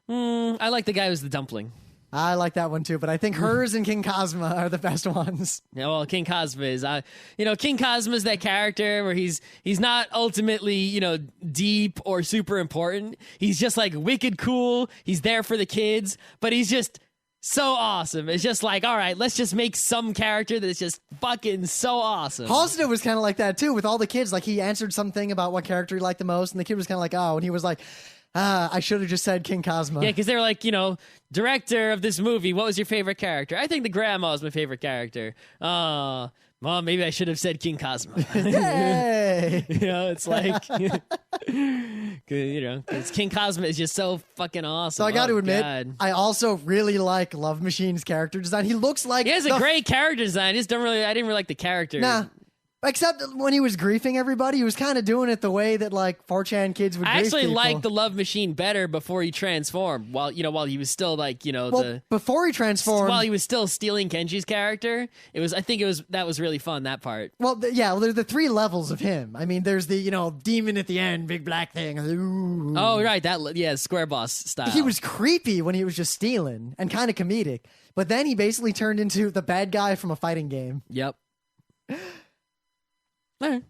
Speaker 2: I like the guy who's the dumpling.
Speaker 1: I like that one too, but I think hers and King Cosma are the best ones.
Speaker 2: Yeah, well, King Cosma is, King Cosma is that character where he's not ultimately, deep or super important. He's just like wicked cool. He's there for the kids, but he's just So awesome. It's just like, all right, let's just make some character that's just fucking so awesome.
Speaker 1: Halstead was kind of like that too with all the kids. Like he answered something about what character he liked the most, and the kid was kind of like, oh, and he was like, I should have just said King Cosmo.
Speaker 2: Yeah, because they were like, director of this movie, what was your favorite character? I think the grandma was my favorite character. Mom, maybe I should have said King Cosmo.
Speaker 1: Yay!
Speaker 2: It's like, because King Cosmo is just so fucking awesome.
Speaker 1: So I got to admit,
Speaker 2: God.
Speaker 1: I also really like Love Machine's character design. He looks like
Speaker 2: he has a great character design. I didn't really like the character.
Speaker 1: Nah. Except when he was griefing everybody, he was kind of doing it the way that like 4chan kids would.
Speaker 2: I actually
Speaker 1: people.
Speaker 2: liked the Love Machine better before he transformed. While he was still like
Speaker 1: before he transformed,
Speaker 2: while he was still stealing Kenji's character, that was really fun, that part.
Speaker 1: Well, there's the 3 levels of him. I mean, there's the demon at the end, big black thing. Ooh.
Speaker 2: Oh right, square boss style.
Speaker 1: He was creepy when he was just stealing and kind of comedic, but then he basically turned into the bad guy from a fighting game.
Speaker 2: Yep. All right.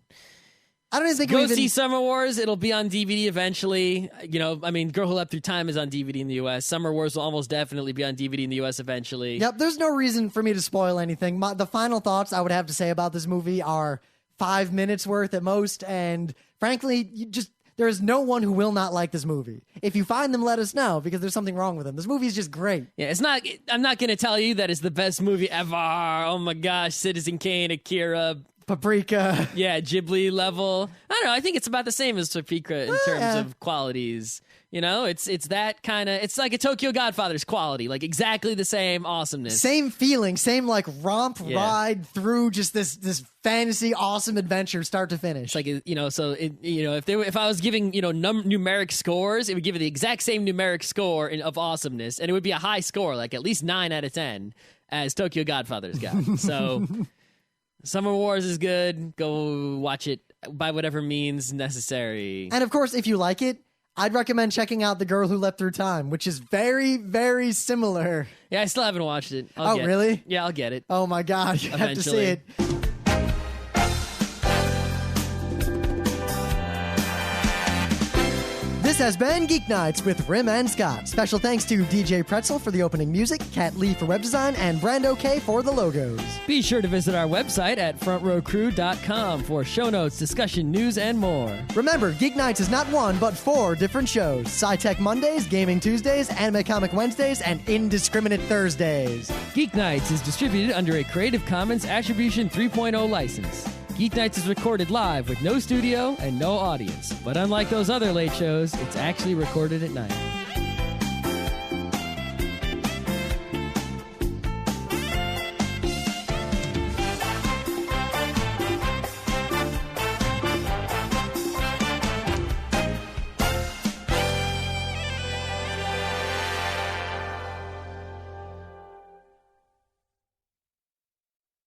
Speaker 1: I don't even think
Speaker 2: go see Summer Wars. It'll be on DVD eventually. Girl Who Leapt Through Time is on DVD in the U.S. Summer Wars will almost definitely be on DVD in the U.S. eventually.
Speaker 1: Yep, there's no reason for me to spoil anything. The final thoughts I would have to say about this movie are 5 minutes worth at most, and frankly, there is no one who will not like this movie. If you find them, let us know, because there's something wrong with them. This movie is just great.
Speaker 2: Yeah, I'm not going to tell you that it's the best movie ever. Oh my gosh, Citizen Kane, Akira,
Speaker 1: Paprika.
Speaker 2: Yeah, Ghibli level. I don't know. I think it's about the same as Paprika in terms of qualities. It's that kind of. It's like a Tokyo Godfather's quality, like exactly the same awesomeness,
Speaker 1: same feeling, same like romp ride through just this fantasy awesome adventure, start to finish.
Speaker 2: It's like if I was giving numeric scores, it would give it the exact same numeric score of awesomeness, and it would be a high score, like at least 9 out of 10, as Tokyo Godfather's got. So. Summer Wars is good. Go watch it by whatever means necessary.
Speaker 1: And of course, if you like it, I'd recommend checking out The Girl Who Leapt Through Time, which is very, very similar.
Speaker 2: Yeah, I still haven't watched it.
Speaker 1: Really?
Speaker 2: Yeah, I'll get it.
Speaker 1: Oh my God, you have to see it. This has been Geeknights with Rim and Scott. Special thanks to DJ Pretzel for the opening music, Kat Lee for web design, and Brando K for the logos.
Speaker 2: Be sure to visit our website at frontrowcrew.com for show notes, discussion, news, and more.
Speaker 1: Remember, Geeknights is not 1, but 4 different shows. Sci-Tech Mondays, Gaming Tuesdays, Anime Comic Wednesdays, and Indiscriminate Thursdays.
Speaker 2: Geeknights is distributed under a Creative Commons Attribution 3.0 license. Geeknights is recorded live with no studio and no audience. But unlike those other late shows, it's actually recorded at night.